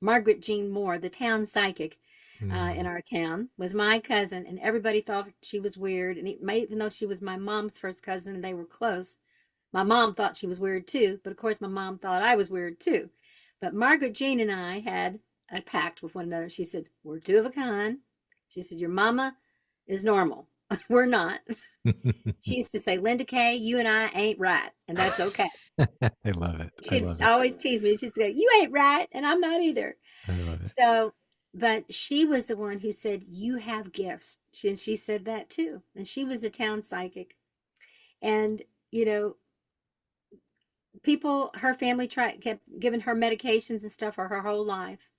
Margaret Jean Moore, the town psychic in Mm, our town, was my cousin, and everybody thought she was weird. And even though she was my mom's first cousin and they were close, my mom thought she was weird too. But of course, my mom thought I was weird too. But Margaret Jean and I had a pact with one another. She said, "We're two of a kind." She said, "Your mama is normal. We're not." She used to say, "Linda Kay, you and I ain't right, and that's okay." I love it. I She'd love it. always tease me. She'd say, "You ain't right, and I'm not either." I love it. So, but she was the one who said, "You have gifts." She said that too. And she was the town psychic. And, you know, her family kept giving her medications and stuff for her whole life.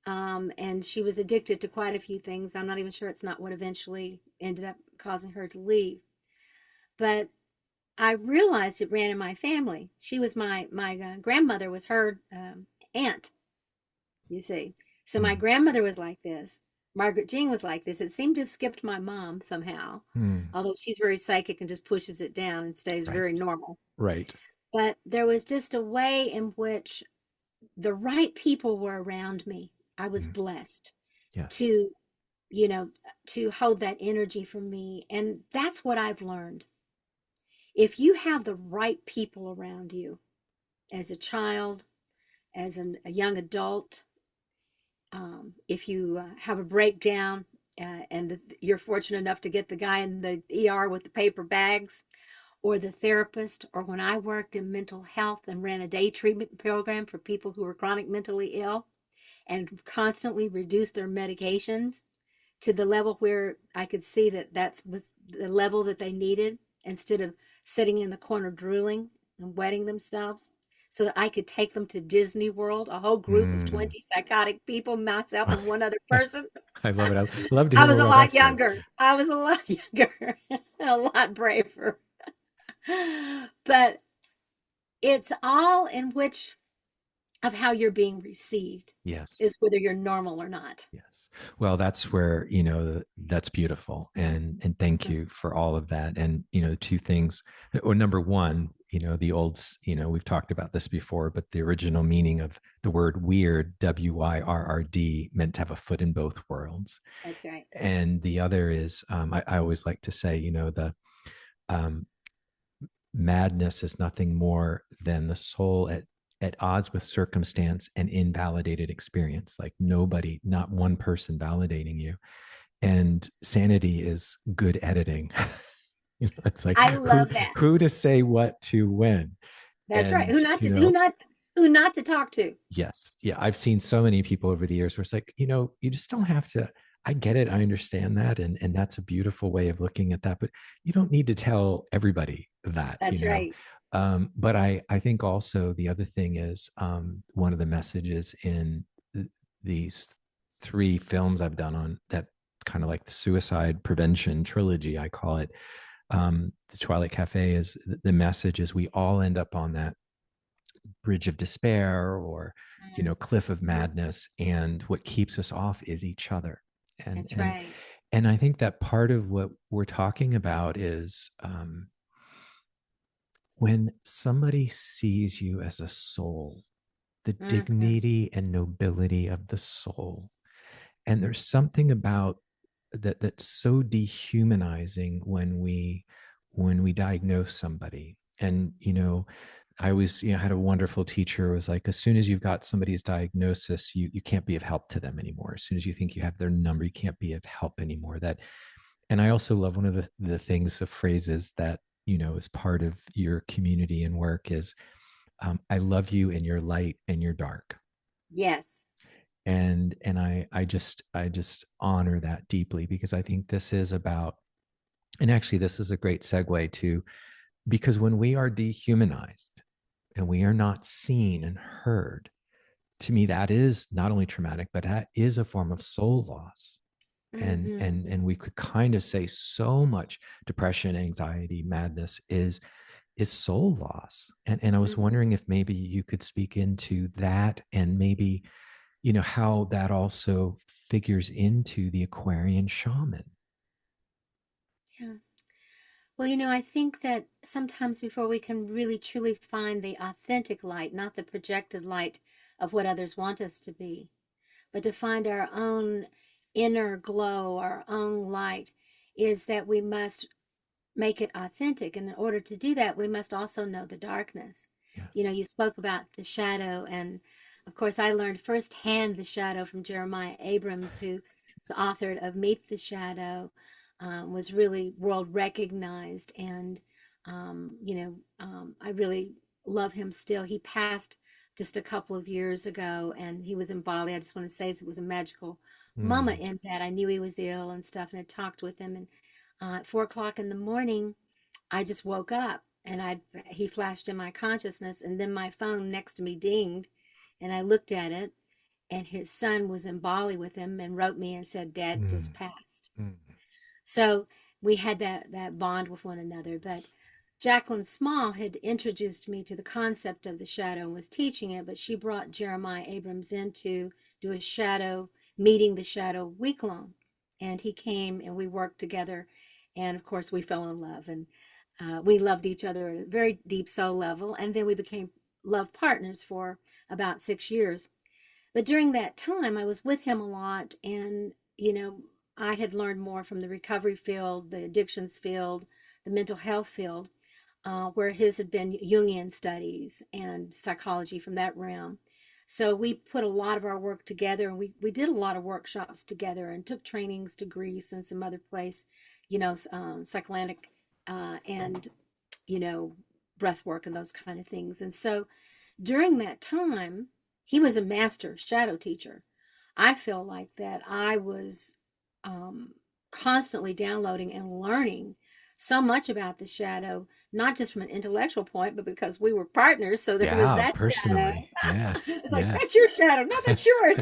And she was addicted to quite a few things. I'm not even sure it's not what eventually ended up causing her to leave. But I realized it ran in my family. She was my grandmother was her aunt, you see. So my Mm, grandmother was like this. Margaret Jean was like this. It seemed to have skipped my mom somehow, mm. although she's very psychic and just pushes it down and stays Right. very normal. Right. But there was just a way in which the right people were around me. I was Mm. blessed Yes. to, you know, to hold that energy for me. And that's what I've learned. If you have the right people around you as a child, as a young adult, if you have a breakdown and you're fortunate enough to get the guy in the ER with the paper bags, or the therapist, or when I worked in mental health and ran a day treatment program for people who were chronic mentally ill and constantly reduced their medications to the level where I could see that was the level that they needed, instead of sitting in the corner drooling and wetting themselves, so that I could take them to Disney World, a whole group of Mm. 20 psychotic people, myself and one other person. I love it. I love to I hear was more a about that lot story. younger. I was a lot younger and a lot braver. But it's all in which of how you're being received Yes. is whether you're normal or not. Yes. Well, that's where, that's beautiful. And thank you for all of that. And, two things, or number one, the old, we've talked about this before, but the original meaning of the word weird, WYRRD, meant to have a foot in both worlds. That's right. And the other is, I always like to say, the um, madness is nothing more than the soul at odds with circumstance and invalidated experience, like nobody, not one person validating you. And sanity is good editing. It's like I who love that. who to say what to when. That's right. And Who not to talk to. yes, yeah, I've seen so many people over the years where it's like, you just don't have to. I get it, I understand that, and that's a beautiful way of looking at that, but you don't need to tell everybody that. That's right. But I think also the other thing is, one of the messages in these three films I've done on that, kind of like the suicide prevention trilogy, I call it. The Twilight Cafe is the message is we all end up on that bridge of despair, or Mm, cliff of madness, and what keeps us off is each other. and that's and right. and I think that part of what we're talking about is, when somebody sees you as a soul, the Hmm. dignity and nobility of the soul. And there's something about that's so dehumanizing when we diagnose somebody. And I always had a wonderful teacher who was like, as soon as you've got somebody's diagnosis, you can't be of help to them anymore. As soon as you think you have their number, you can't be of help anymore. That And I also love one of the things, the phrases that is part of your community and work is, I love you in your light and your dark. Yes. And I just honor that deeply, because I think this is about, and actually this is a great segue to, because when we are dehumanized and we are not seen and heard, to me that is not only traumatic, but that is a form of soul loss. and Mm-hmm. and and we could kind of say so much depression, anxiety, madness is soul loss. And I was Mm-hmm. wondering if maybe you could speak into that, and maybe how that also figures into the Aquarian shaman. Yeah. Well, I think that sometimes before we can really truly find the authentic light, not the projected light of what others want us to be, but to find our own inner glow, our own light, is that we must make it authentic. And in order to do that, we must also know the darkness. Yes. You spoke about the shadow. And of course, I learned firsthand the shadow from Jeremiah Abrams, who was authored of Meet the Shadow, was really world recognized. And, I really love him still. He passed just a couple of years ago, and he was in Bali. I just want to say it was a magical moment Mm, in that I knew he was ill and stuff, and I talked with him. And at 4 o'clock in the morning, I just woke up, and he flashed in my consciousness, and then my phone next to me dinged, and I looked at it, and his son was in Bali with him and wrote me and said, Dad just mm, passed. mm. So we had that bond with one another. But Jacqueline Small had introduced me to the concept of the shadow and was teaching it, but she brought Jeremiah Abrams in to do a shadow, meeting the shadow week long. And he came and we worked together. And of course, we fell in love, and we loved each other at a very deep soul level. And then we became love partners for about 6 years. But during that time, I was with him a lot, and I had learned more from the recovery field, the addictions field, the mental health field, where his had been Jungian studies and psychology from that realm. So we put a lot of our work together, and we did a lot of workshops together and took trainings to Greece and some other place, psychoanalytic and, you know, breath work and those kind of things. And so during that time, he was a master shadow teacher. I feel like that I was um, constantly downloading and learning so much about the shadow, not just from an intellectual point, but because we were partners. So there was Yeah, that shadow. personally. Yes, It's like, that's yes. your shadow. No, that's yours.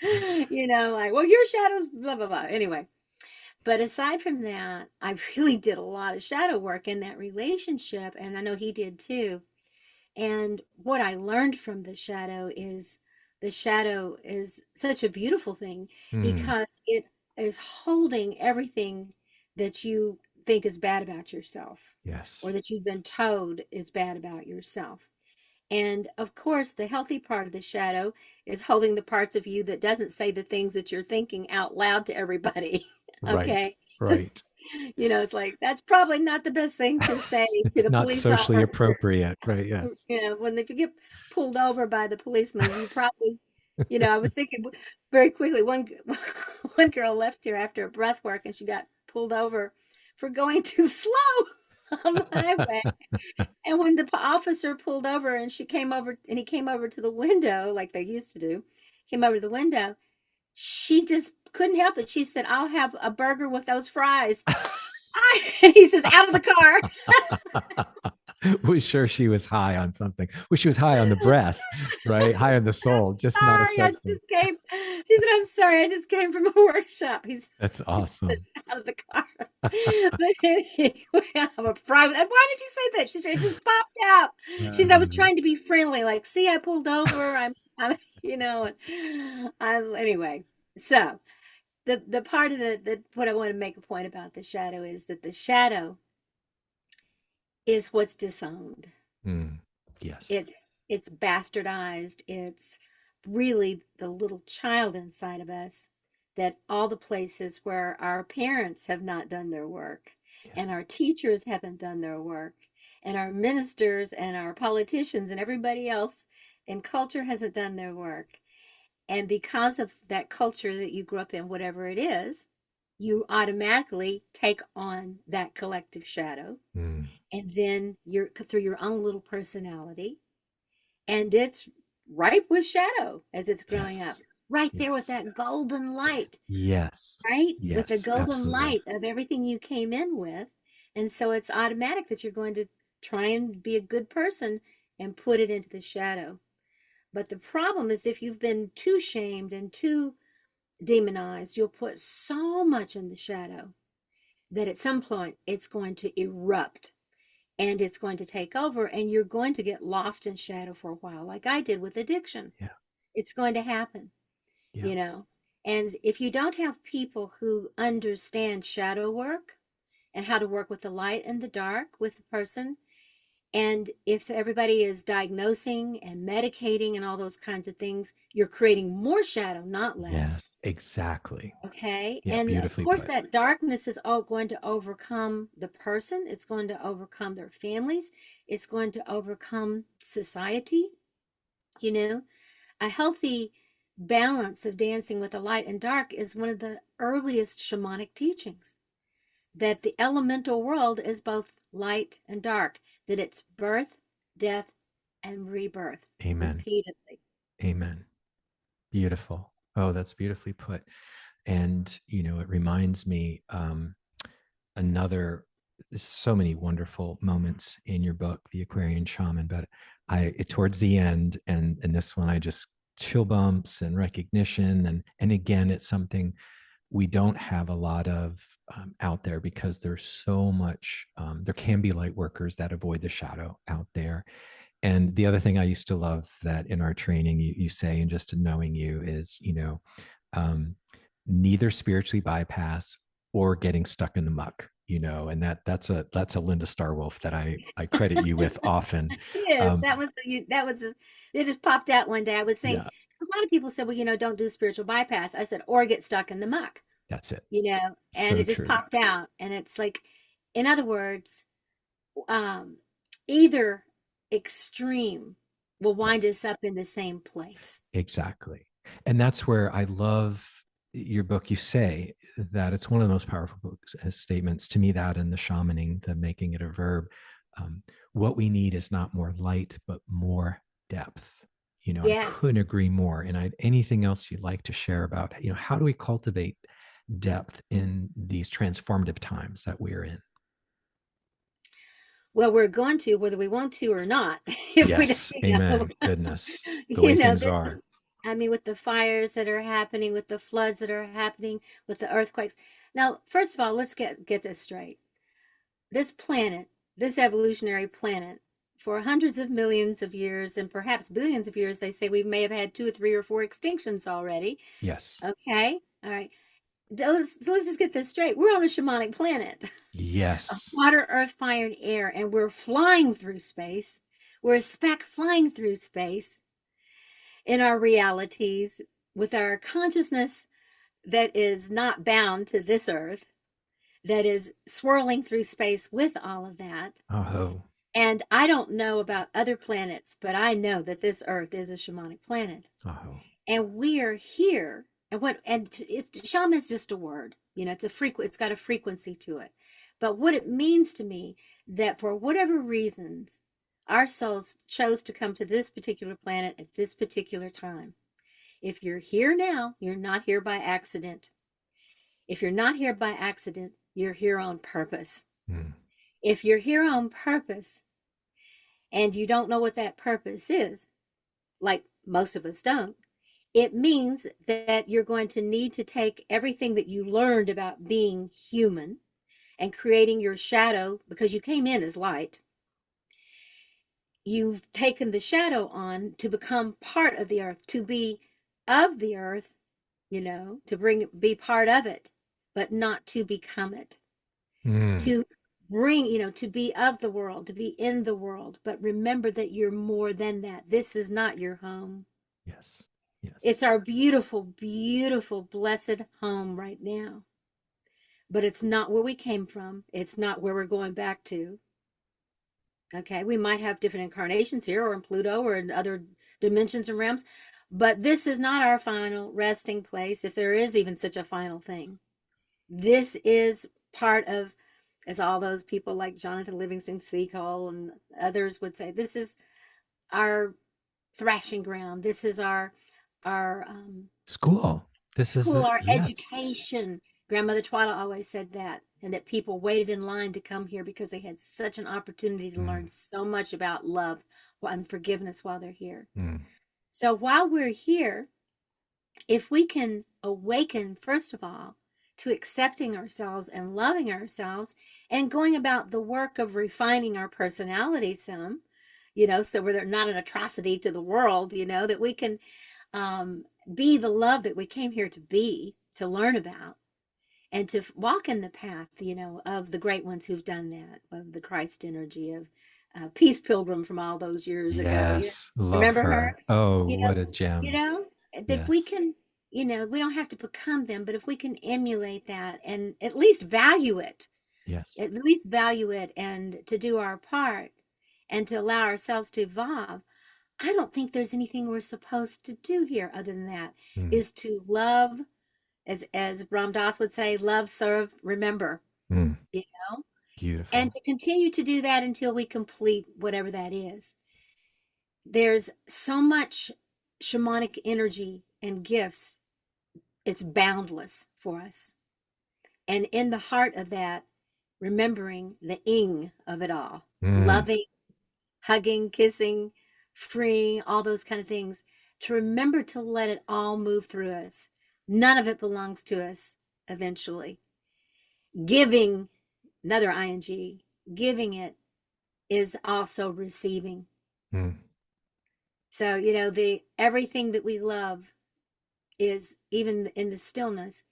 Like, well, your shadow's blah, blah, blah. Anyway, but aside from that, I really did a lot of shadow work in that relationship. And I know he did too. And what I learned from the shadow is such a beautiful thing, Mm, because it is holding everything that you think is bad about yourself, or yes. that you've been told is bad about yourself. And of course, the healthy part of the shadow is holding the parts of you that doesn't say the things that you're thinking out loud to everybody. Right, Okay. So, right. it's like, that's probably not the best thing to say to the Not police socially officer. appropriate. Right, yes. When if you get pulled over by the policeman, you probably, I was thinking very quickly. One girl left here after a breath work, and she got pulled over for going too slow on the highway. And when the officer pulled over, and he came over to the window like they used to do, came over to the window. She just couldn't help it. She said, "I'll have a burger with those fries." He says, "Out of the car." Was sure she was high on something. Well, she was high on the breath, right? High on the I'm soul, just not a sorry. I substance. just came. She said, "I'm sorry. I just came from a workshop." That's She said, awesome. out of the car. But anyway, I'm a private. Why did you say that? She said, it just popped out. She said, I was Um, trying to be friendly. Like, see, I pulled over. Anyway. So the part of what I want to make a point about the shadow is that the shadow is what's disowned. mm, yes. It's bastardized. It's really the little child inside of us that all the places where our parents have not done their work, and Yes. our teachers haven't done their work, and our ministers and our politicians and everybody else in culture hasn't done their work. And because of that culture that you grew up in, whatever it is, you automatically take on that collective shadow. Mm. And then you're through your own little personality, and it's ripe with shadow as it's growing up, Yes. right there with Yes. that golden light, Yes. right? With the Yes. golden Absolutely. light of everything you came in with. And so it's automatic that you're going to try and be a good person and put it into the shadow. But the problem is if you've been too shamed and too demonized, you'll put so much in the shadow that at some point it's going to erupt and it's going to take over, and you're going to get lost in shadow for a while, like I did with addiction. Yeah. It's going to happen, Yeah. you know. And if you don't have people who understand shadow work and how to work with the light and the dark with the person, and if everybody is diagnosing and medicating and all those kinds of things, you're creating more shadow, not less. Yes. Exactly. Okay. Yeah. And of Beautifully course, put. that darkness is all going to overcome the person, it's going to overcome their families, it's going to overcome society. You know, a healthy balance of dancing with the light and dark is one of the earliest shamanic teachings, that the elemental world is both light and dark, that it's birth, death, and rebirth Amen. repeatedly. Amen. Beautiful. Oh, that's beautifully put. And, it reminds me, another, there's so many wonderful moments in your book, The Aquarian Shaman, but towards the end, and this one, I just chill bumps and recognition. And again, it's something we don't have a lot of out there, because there's so much, there can be light workers that avoid the shadow out there. And the other thing I used to love that in our training, you say, and just knowing you is, um, neither spiritually bypass or getting stuck in the muck, and that's a Linda Starwolf that I credit you with often. Yes, Um, it just popped out one day. I was saying, yeah, 'cause a lot of people said, well, don't do spiritual bypass. I said, or get stuck in the muck, that's it. and So it just true. popped out. And it's like, in other words, um, either extreme will wind Yes. us up in the same place. Exactly. And that's where I love your book. You say that it's one of the most powerful books as statements to me, that and the shamaning, the making it a verb. Um, what we need is not more light, but more depth. I Yes. couldn't agree more. And anything else you'd like to share about, how do we cultivate depth in these transformative times that we're in? Well, we're going to, whether we want to or not, if we, Yes. Amen. Goodness. The way things this are. is, I mean, with the fires that are happening, with the floods that are happening, with the earthquakes. Now, first of all, let's get this straight. This planet, this evolutionary planet, for hundreds of millions of years and perhaps billions of years, they say we may have had two or three or four extinctions already. Yes. Okay. All right. So let's just get this straight. We're on a shamanic planet of Yes. water, earth, fire, and air, and we're flying through space. We're a speck flying through space in our realities with our consciousness that is not bound to this earth, that is swirling through space with all of that. Oh, And I don't know about other planets, but I know that this earth is a shamanic planet. oh, And we are here. And it's shaman is just a word. It's got a frequency to it. But what it means to me, that for whatever reasons our souls chose to come to this particular planet at this particular time. If you're here now, you're not here by accident. If you're not here by accident, you're here on purpose. mm, If you're here on purpose and you don't know what that purpose is, like most of us don't, it means that you're going to need to take everything that you learned about being human and creating your shadow, because you came in as light. You've taken the shadow on to become part of the earth, to be of the earth, be part of it, but not to become it. mm. To bring, to be of the world, to be in the world, but remember that you're more than that. This is not your home. Yes. Yes. It's our beautiful, beautiful, blessed home right now. But it's not where we came from. It's not where we're going back to. Okay. We might have different incarnations here or in Pluto or in other dimensions and realms, but this is not our final resting place, if there is even such a final thing. This is part of, as all those people like Jonathan Livingston Seacole and others would say, this is our thrashing ground. This is our School. This is school, the, our yes. education. Grandmother Twyla always said that, and that people waited in line to come here because they had such an opportunity to Mm, learn so much about love and forgiveness while they're here. mm, So while we're here, if we can awaken, first of all, to accepting ourselves and loving ourselves and going about the work of refining our personality some, so we're not an atrocity to the world, that we can be the love that we came here to be, to learn about, and to walk in the path, of the great ones who've done that, of the Christ energy, of Peace Pilgrim from all those years ago. You yes. Love remember her? her. Oh, You what know, a gem. if we Yes. can, we don't have to become them, but if we can emulate that and Yes. at least value it and to do our part and to allow ourselves to evolve, I don't think there's anything we're supposed to do here other than that, Mm, is to love, as Ram Dass would say, love, serve, remember, mm, you know, and beautiful. to continue to do that until we complete whatever that is. There's so much shamanic energy and gifts, it's boundless for us. And in the heart of that, remembering the ing of it all, Mm, loving, hugging, kissing, freeing, all those kind of things, to remember to let it all move through us. None of it belongs to us eventually. Giving, another ing, giving it is also receiving. mm. So, the everything that we love is, even in the stillness,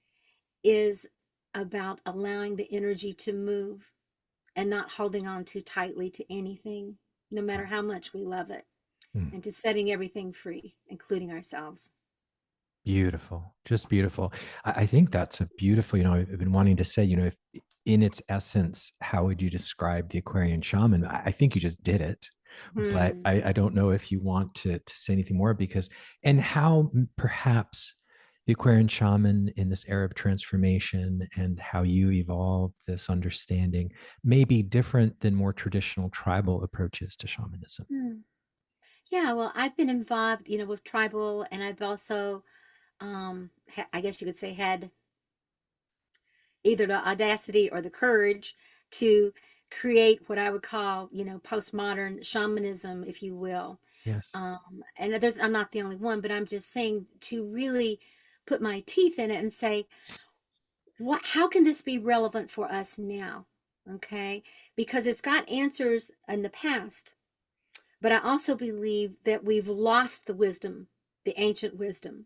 is about allowing the energy to move and not holding on too tightly to anything, no matter how much we love it, Mm. and to setting everything free, including ourselves. Beautiful, just beautiful. I think that's a beautiful, I've been wanting to say, if in its essence, how would you describe the Aquarian shaman? I think you just did it, but Hmm. I don't know if you want to say anything more because, and how perhaps the Aquarian shaman in this era of transformation and how you evolved this understanding may be different than more traditional tribal approaches to shamanism. Hmm. Yeah, well, I've been involved, with tribal, and I've also, I guess you could say, had either the audacity or the courage to create what I would call, postmodern shamanism, if you will. Yes. And I'm not the only one, but I'm just saying, to really put my teeth in it and say, how can this be relevant for us now? Okay. Because it's got answers in the past, but I also believe that we've lost the wisdom, the ancient wisdom.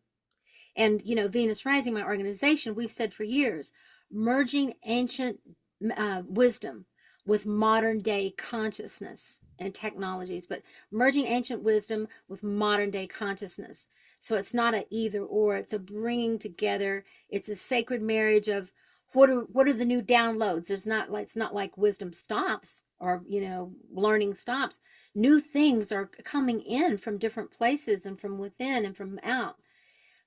And, Venus Rising, my organization, we've said for years, merging ancient wisdom with modern day consciousness and technologies, but merging ancient wisdom with modern day consciousness. So it's not a either or, it's a bringing together. It's a sacred marriage of what are the new downloads. It's not like wisdom stops, or learning stops. New things are coming in from different places and from within and from out.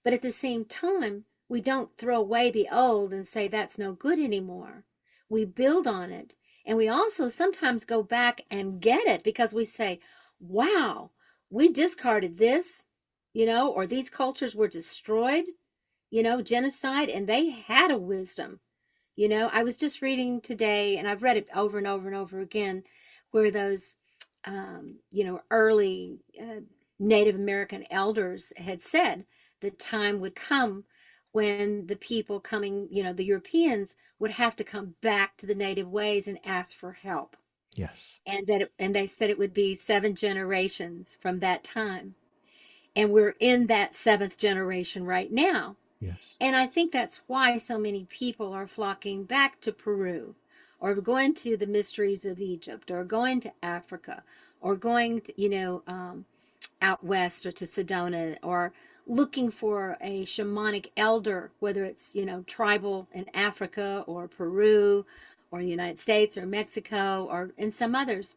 But at the same time, we don't throw away the old and say that's no good anymore. We build on it. And we also sometimes go back and get it because we say, wow, we discarded this, or these cultures were destroyed, genocide, and they had a wisdom. I was just reading today, and I've read it over and over and over again, where those, early Native American elders had said the time would come when the people coming, the Europeans, would have to come back to the native ways and ask for help. Yes. And they said it would be 7 generations from that time. And we're in that seventh generation right now. Yes. And I think that's why so many people are flocking back to Peru, or going to the mysteries of Egypt, or going to Africa, or going to, out west, or to Sedona, or looking for a shamanic elder, whether it's, tribal in Africa or Peru or the United States or Mexico or in some others,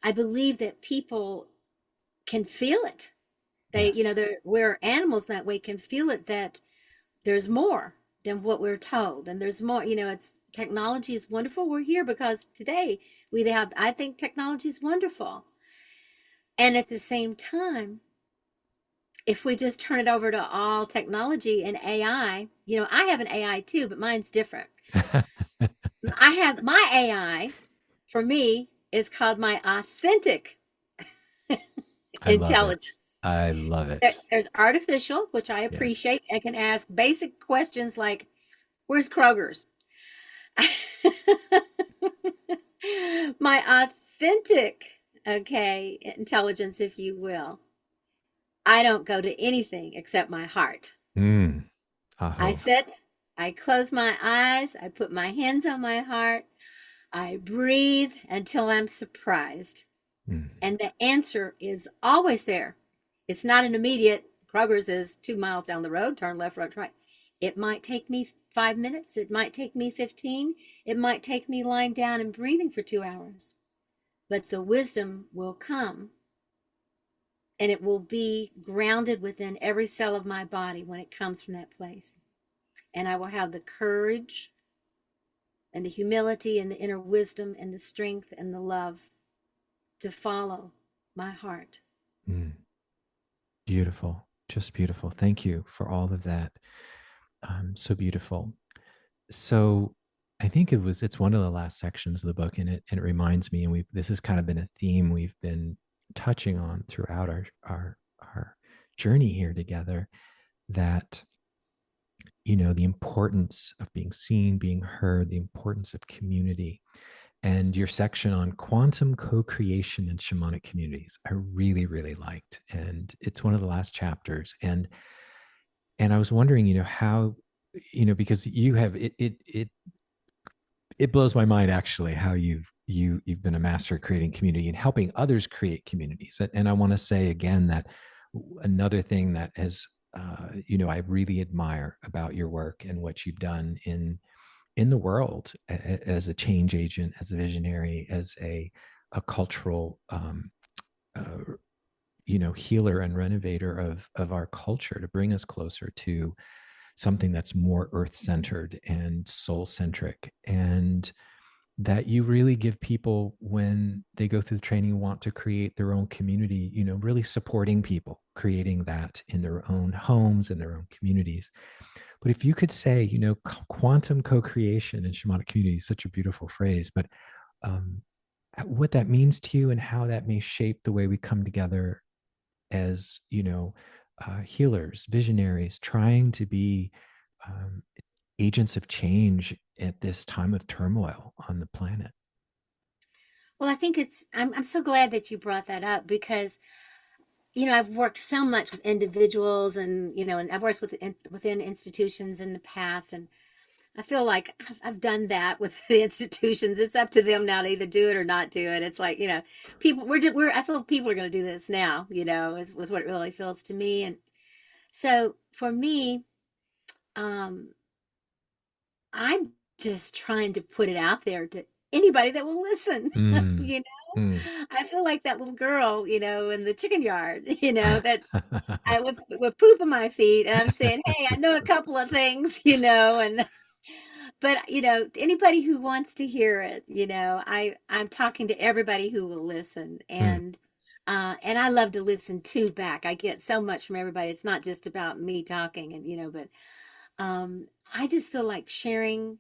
I believe that people can feel it. Yes. We're animals that way, can feel it, that there's more than what we're told. And there's more, it's technology is wonderful. We're here because today I think technology is wonderful. And at the same time, if we just turn it over to all technology and AI, I have an AI too, but mine's different. I have my AI, for me, is called my authentic I love it. intelligence. I love it. There's artificial, which I Yes. appreciate. I can ask basic questions like, where's Kroger's? My authentic, okay, intelligence, if you will. I don't go to anything except my heart. Mm. I Aho. sit, I close my eyes, I put my hands on my heart, I breathe until I'm surprised. Mm. And the answer is always there. It's not an immediate, Kroger's is 2 miles down the road, turn left, right. It might take me 5 minutes. It might take me 15. It might take me lying down and breathing for 2 hours. But the wisdom will come, and it will be grounded within every cell of my body when it comes from that place. And I will have the courage and the humility and the inner wisdom and the strength and the love to follow my heart. Mm. Beautiful. Just beautiful. Thank you for all of that. So beautiful. So I think it's one of the last sections of the book, and it reminds me, and this has kind of been a theme we've been touching on throughout our journey here together, that the importance of being seen, being heard, the importance of community. And your section on quantum co-creation in shamanic communities, I really, really liked. And it's one of the last chapters. And I was wondering, how, because you have it blows my mind actually how you've been a master at creating community and helping others create communities. And I want to say again that another thing that has I really admire about your work and what you've done in the world as a change agent, as a visionary, as a cultural uh, healer and renovator of our culture, to bring us closer to something that's more earth centered and soul centric, and that you really give people, when they go through the training, want to create their own community, really supporting people creating that in their own homes and their own communities. But if you could say, quantum co-creation in shamanic community is such a beautiful phrase, but um, what that means to you and how that may shape the way we come together as, healers, visionaries, trying to be um, agents of change at this time of turmoil on the planet. Well, I think I'm so glad that you brought that up because, I've worked so much with individuals and I've worked within institutions in the past. And I feel like I've done that with the institutions. It's up to them now to either do it or not do it. It's like, people, I feel people are going to do this now, was what it really feels to me. And so for me, um, I'm just trying to put it out there to anybody that will listen. Mm, you mm. I feel like that little girl, in the chicken yard, that I with poop on my feet, and I'm saying, "Hey, I know a couple of things, and but anybody who wants to hear it, I'm talking to everybody who will listen, Mm, and I love to listen too back. I get so much from everybody. It's not just about me talking, and but I just feel like sharing.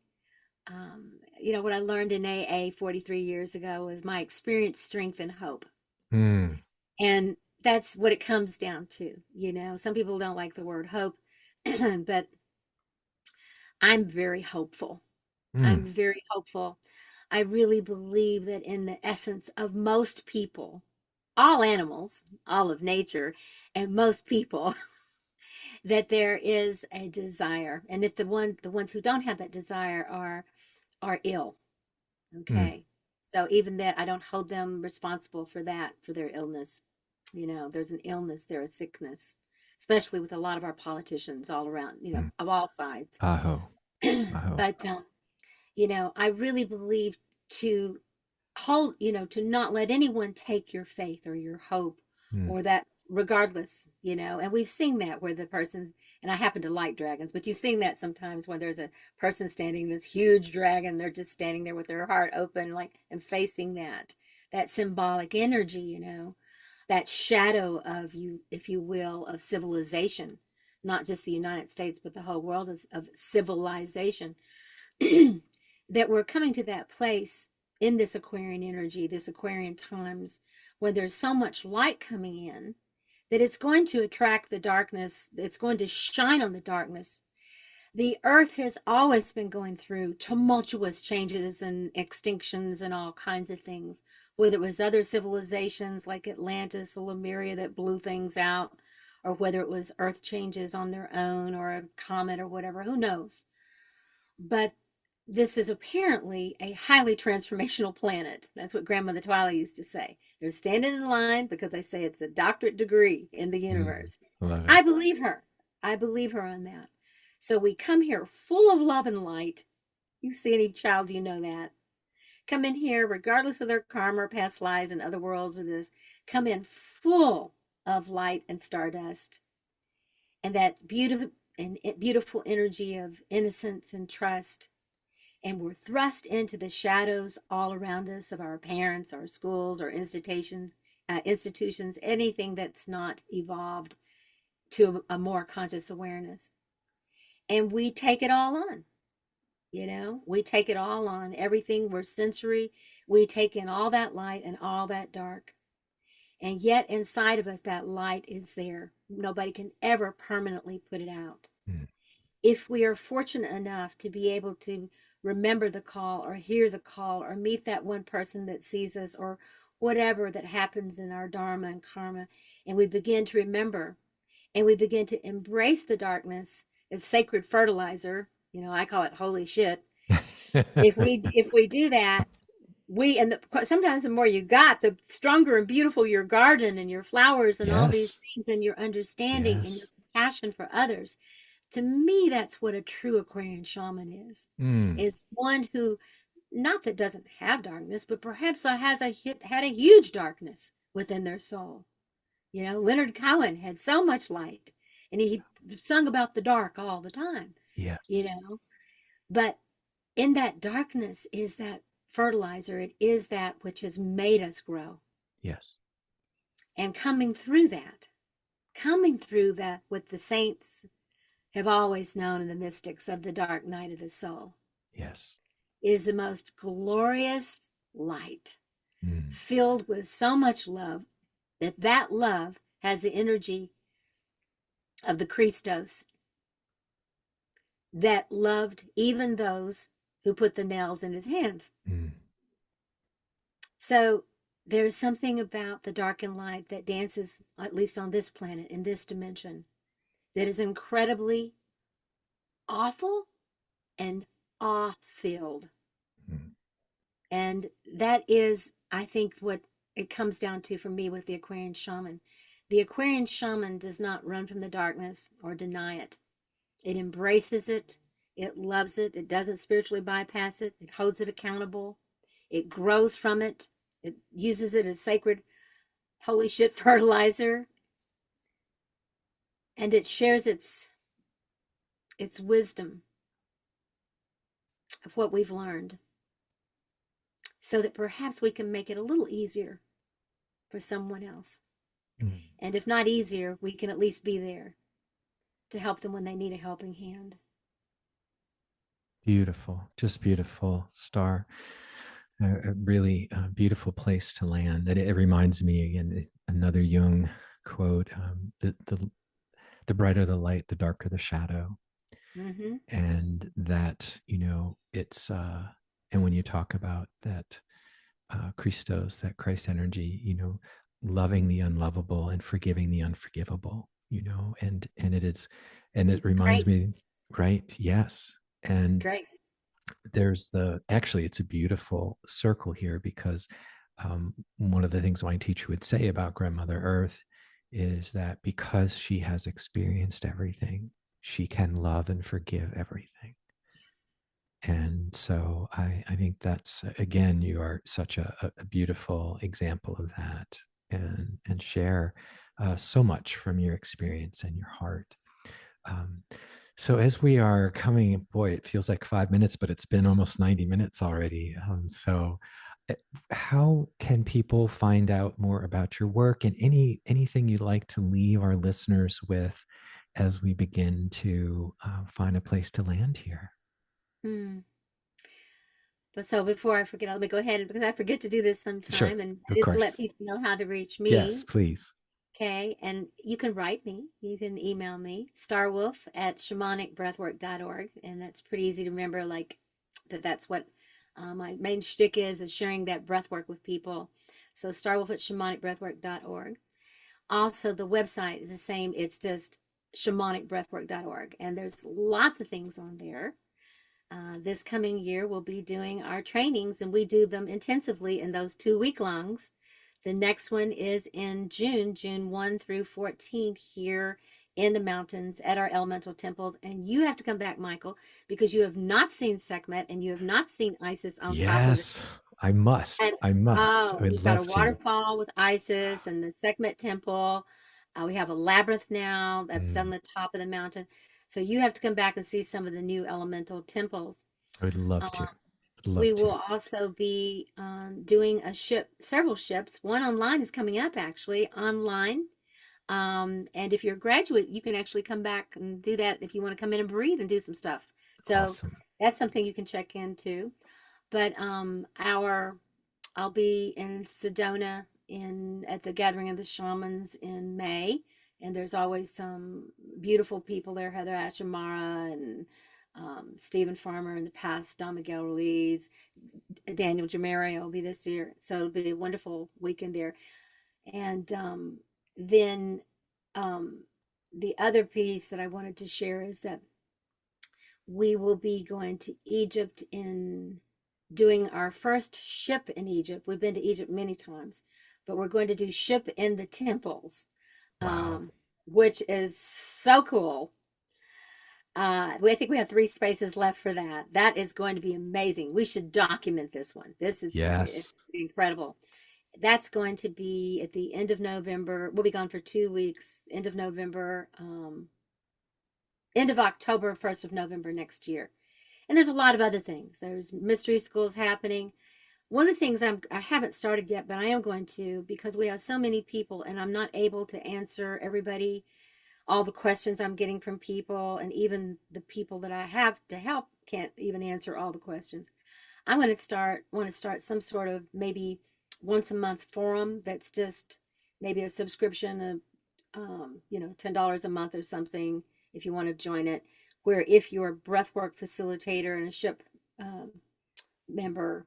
What I learned in AA 43 years ago was my experience, strength, and hope. mm, And that's what it comes down to. Some people don't like the word hope, but I'm very hopeful. I'm mm, very hopeful. I really believe that in the essence of most people, all animals, all of nature, and most people, that there is a desire. And if the ones who don't have that desire are ill, mm, okay. So even that, I don't hold them responsible for that, for their illness. There's an illness, there, a sickness. especially with a lot of our politicians all around, Mm. of all sides. Aho. Aho. But I really believe to hold, to not let anyone take your faith or your hope, Mm. or that, regardless, and we've seen that where the person's, and I happen to like dragons, but you've seen that sometimes when there's a person standing this huge dragon, they're just standing there with their heart open, like, and facing that symbolic energy, that shadow of, you, if you will, of civilization, not just the United States, but the whole world of civilization. That we're coming to that place in this Aquarian energy, this Aquarian times, when there's so much light coming in that it's going to attract the darkness, it's going to shine on the darkness. The earth has always been going through tumultuous changes and extinctions and all kinds of things, whether it was other civilizations like Atlantis or Lemuria that blew things out, or whether it was earth changes on their own or a comet or whatever, who knows. But this is apparently a highly transformational planet. That's what Grandmother Twyla used to say. They're standing in line because they say it's a doctorate degree in the Mm. universe. Love it. I believe her. I believe her on that. So we come here full of love and light. You see any child, you know that. Come in here, regardless of their karma, past lives, and other worlds, or this, come in full of light and stardust, and that beautiful energy of innocence and trust. And we're thrust into the shadows all around us of our parents, our schools, our institutions, anything that's not evolved to a more conscious awareness. And we take it all on. We take it all on. Everything, we're sensory. We take in all that light and all that dark. And yet inside of us, that light is there. Nobody can ever permanently put it out. Mm. If we are fortunate enough to be able to remember the call, or hear the call, or meet that one person that sees us, or whatever that happens in our dharma and karma, and we begin to remember, and we begin to embrace the darkness as sacred fertilizer, I call it holy shit. If we do that, sometimes the more you got, the stronger and beautiful your garden and your flowers and all these Yes. things, and your understanding and your Yes. compassion for others. To me, that's what a true Aquarian shaman Mm. is one who, not that doesn't have darkness, but perhaps had a huge darkness within their soul. Leonard Cohen had so much light, and he sung about the dark all the time, Yes. but in that darkness is that fertilizer. It is that which has made us grow. Yes. And coming through that, what the saints have always known, in the mystics of the dark night of the soul, Yes. is the most glorious light, Mm. filled with so much love, that love has the energy of the Christos that loved even those who put the nails in his hands. Mm. So there's something about the dark and light that dances, at least on this planet, in this dimension, that is incredibly awful and awe-filled. Mm. And that is, I think, what it comes down to for me with the Aquarian shaman. The Aquarian shaman does not run from the darkness or deny it. It embraces it. It loves it. It doesn't spiritually bypass it. It holds it accountable. It grows from it. It uses it as sacred, holy shit fertilizer. And it shares its wisdom of what we've learned, so that perhaps we can make it a little easier for someone else. Mm. And if not easier, we can at least be there to help them when they need a helping hand. Beautiful. Just beautiful, Star. A really beautiful place to land. And it reminds me again, another Jung quote, the brighter the light, the darker the shadow. Mm-hmm. And that, it's, and when you talk about that Christos, that Christ energy, loving the unlovable and forgiving the unforgivable, and it reminds Grace. me, right? Yes. And Grace. there's it's a beautiful circle here, because one of the things my teacher would say about Grandmother Earth is that because she has experienced everything, she can love and forgive everything. And so I think that's, again, you are such a beautiful example of that, and share so much from your experience and your heart. Um, so as we are coming, boy, it feels like 5 minutes, but it's been almost 90 minutes already. Uh, how can people find out more about your work, and anything you'd like to leave our listeners with as we begin to find a place to land here? Hmm. But so before I forget, let me go ahead because I forget to do this Sure, sometime, and of just to let course. people know how to reach Yes, me. please. Okay, and you can write me. You can email me, starwolf@shamanicbreathwork.org, and that's pretty easy to remember. Like that's what my main shtick is sharing that breathwork with people. So starwolf@shamanicbreathwork.org. Also, the website is the same. It's just shamanicbreathwork.org, and there's lots of things on there. This coming year, we'll be doing our trainings, and we do them intensively in those 2 week longs. The next one is in June, June 1 through 14, here in the mountains at our elemental temples. And you have to come back, Michael, because you have not seen Sekhmet and you have not seen Isis on top of it. Yes, I must. And I must. I oh, would we've got a love to. waterfall with Isis and the Sekhmet temple. We have a labyrinth now that's on Mm, the top of the mountain. So you have to come back and see some of the new elemental temples. I would love Um, to. I'd we love to. will also be doing several ships. One online is coming up actually online. And if you're a graduate, you can actually come back and do that if you want to come in and breathe and do some stuff. So Awesome. that's something you can check into. But I'll be in Sedona in at the Gathering of the Shamans in May, and there's always some beautiful people there, Heather Ashamara and Stephen Farmer in the past, Don Miguel Ruiz, Daniel Jamario will be this year. So it'll be a wonderful weekend there. And then um, the other piece that I wanted to share is that we will be going to Egypt in doing our first ship in Egypt. We've been to Egypt many times, but we're going to do ship in the temples, Wow. which is so cool. I think we have 3 spaces left for that. That is going to be amazing. We should document this one. This is it's Yes. incredible. That's going to be at the end of November. We'll be gone for 2 weeks, end of November, end of October, 1st of November next year. And there's a lot of other things. There's mystery schools happening. One of the things I haven't started yet, but I am going to because we have so many people and I'm not able to answer everybody, all the questions I'm getting from people, and even the people that I have to help can't even answer all the questions. I'm going to want to start some sort of maybe once a month forum that's just maybe a subscription of, $10 a month or something if you want to join it, where if you're a breathwork facilitator and a ship member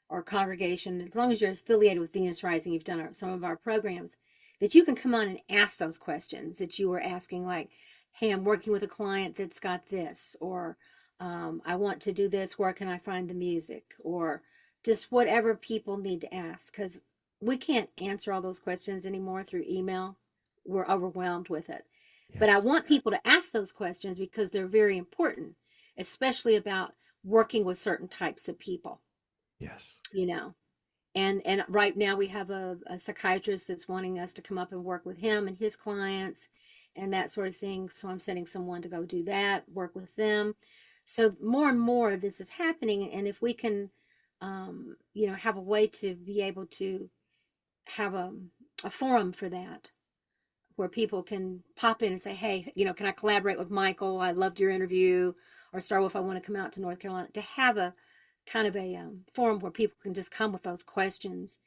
or congregation, as long as you're affiliated with Venus Rising, you've done some of our programs, that you can come on and ask those questions that you were asking, like, hey, I'm working with a client that's got this, or I want to do this, where can I find the music, or just whatever people need to ask, because we can't answer all those questions anymore through email. We're overwhelmed with it. But I Yes. want people to ask those questions because they're very important, especially about working with certain types of people, Yes. you know. And right now we have a psychiatrist that's wanting us to come up and work with him and his clients and that sort of thing. So I'm sending someone to go do that, work with them. So more and more of this is happening. And if we can, have a way to be able to have a forum for that, where people can pop in and say, hey, can I collaborate with Michael? I loved your interview. Or Star Wolf, I want to come out to North Carolina. To have a kind of a forum where people can just come with those questions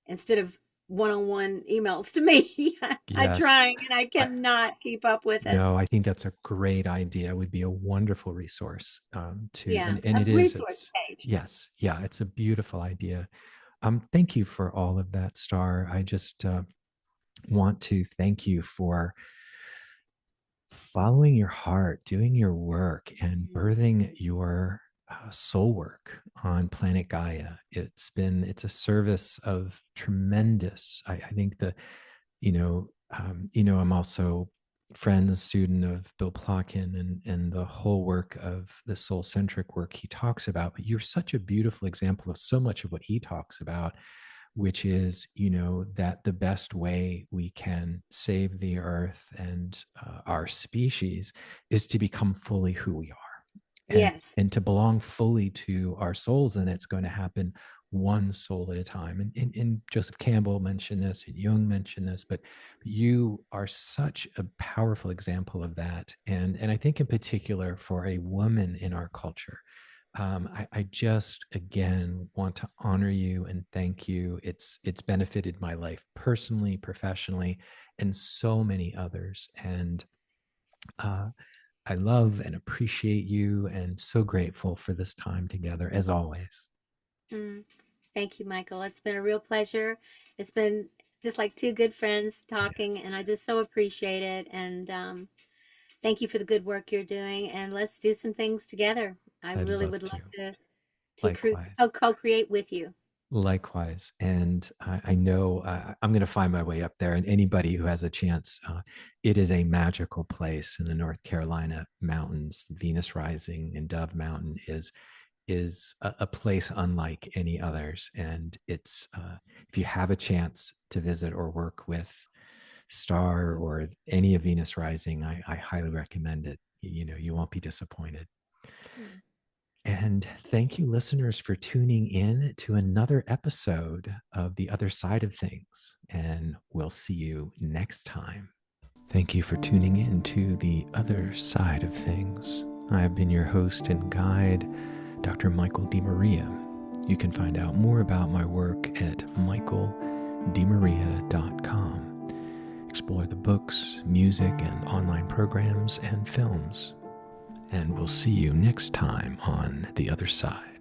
instead of one-on-one emails to me. I'm Yes. trying and I I, cannot keep up with it. no, I think that's a great idea. It would be a wonderful resource to, Yeah, and a it is, resource it's, page. yes. Yeah. It's a beautiful idea. Thank you for all of that, Star. I just want to thank you for following your heart, doing your work, and Mm. birthing your soul work on planet Gaia. It's a service of tremendous, I think, the, I'm also friend, student of Bill Plotkin and the whole work of the soul centric work he talks about. But you're such a beautiful example of so much of what he talks about, which is, that the best way we can save the earth and our species is to become fully who we are and Yes. and to belong fully to our souls. And it's going to happen one soul at a time. And Joseph Campbell mentioned this, and Jung mentioned this, but you are such a powerful example of that. And I think in particular for a woman in our culture, I just again want to honor you and thank you. It's benefited my life personally, professionally, and so many others. And uh, I love and appreciate you, and so grateful for this time together as always. Mm. Thank you, Michael. It's been a real pleasure. It's been just like two good friends talking, Yes, and I just so appreciate it. And thank you for the good work you're doing. And let's do some things together. I I'd really love would love to. to Likewise. co-create with you. Likewise. And I know I'm going to find my way up there. And anybody who has a chance, it is a magical place in the North Carolina mountains. Venus Rising and Dove Mountain is a place unlike any others. And it's if you have a chance to visit or work with Star or any of Venus Rising, I highly recommend it. You won't be disappointed. Mm. And thank you, listeners, for tuning in to another episode of The Other Side of Things. And we'll see you next time. Thank you for tuning in to The Other Side of Things. I have been your host and guide, Dr. Michael DeMaria. You can find out more about my work at michaeldemaria.com. Explore the books, music, and online programs and films. And we'll see you next time on The Other Side.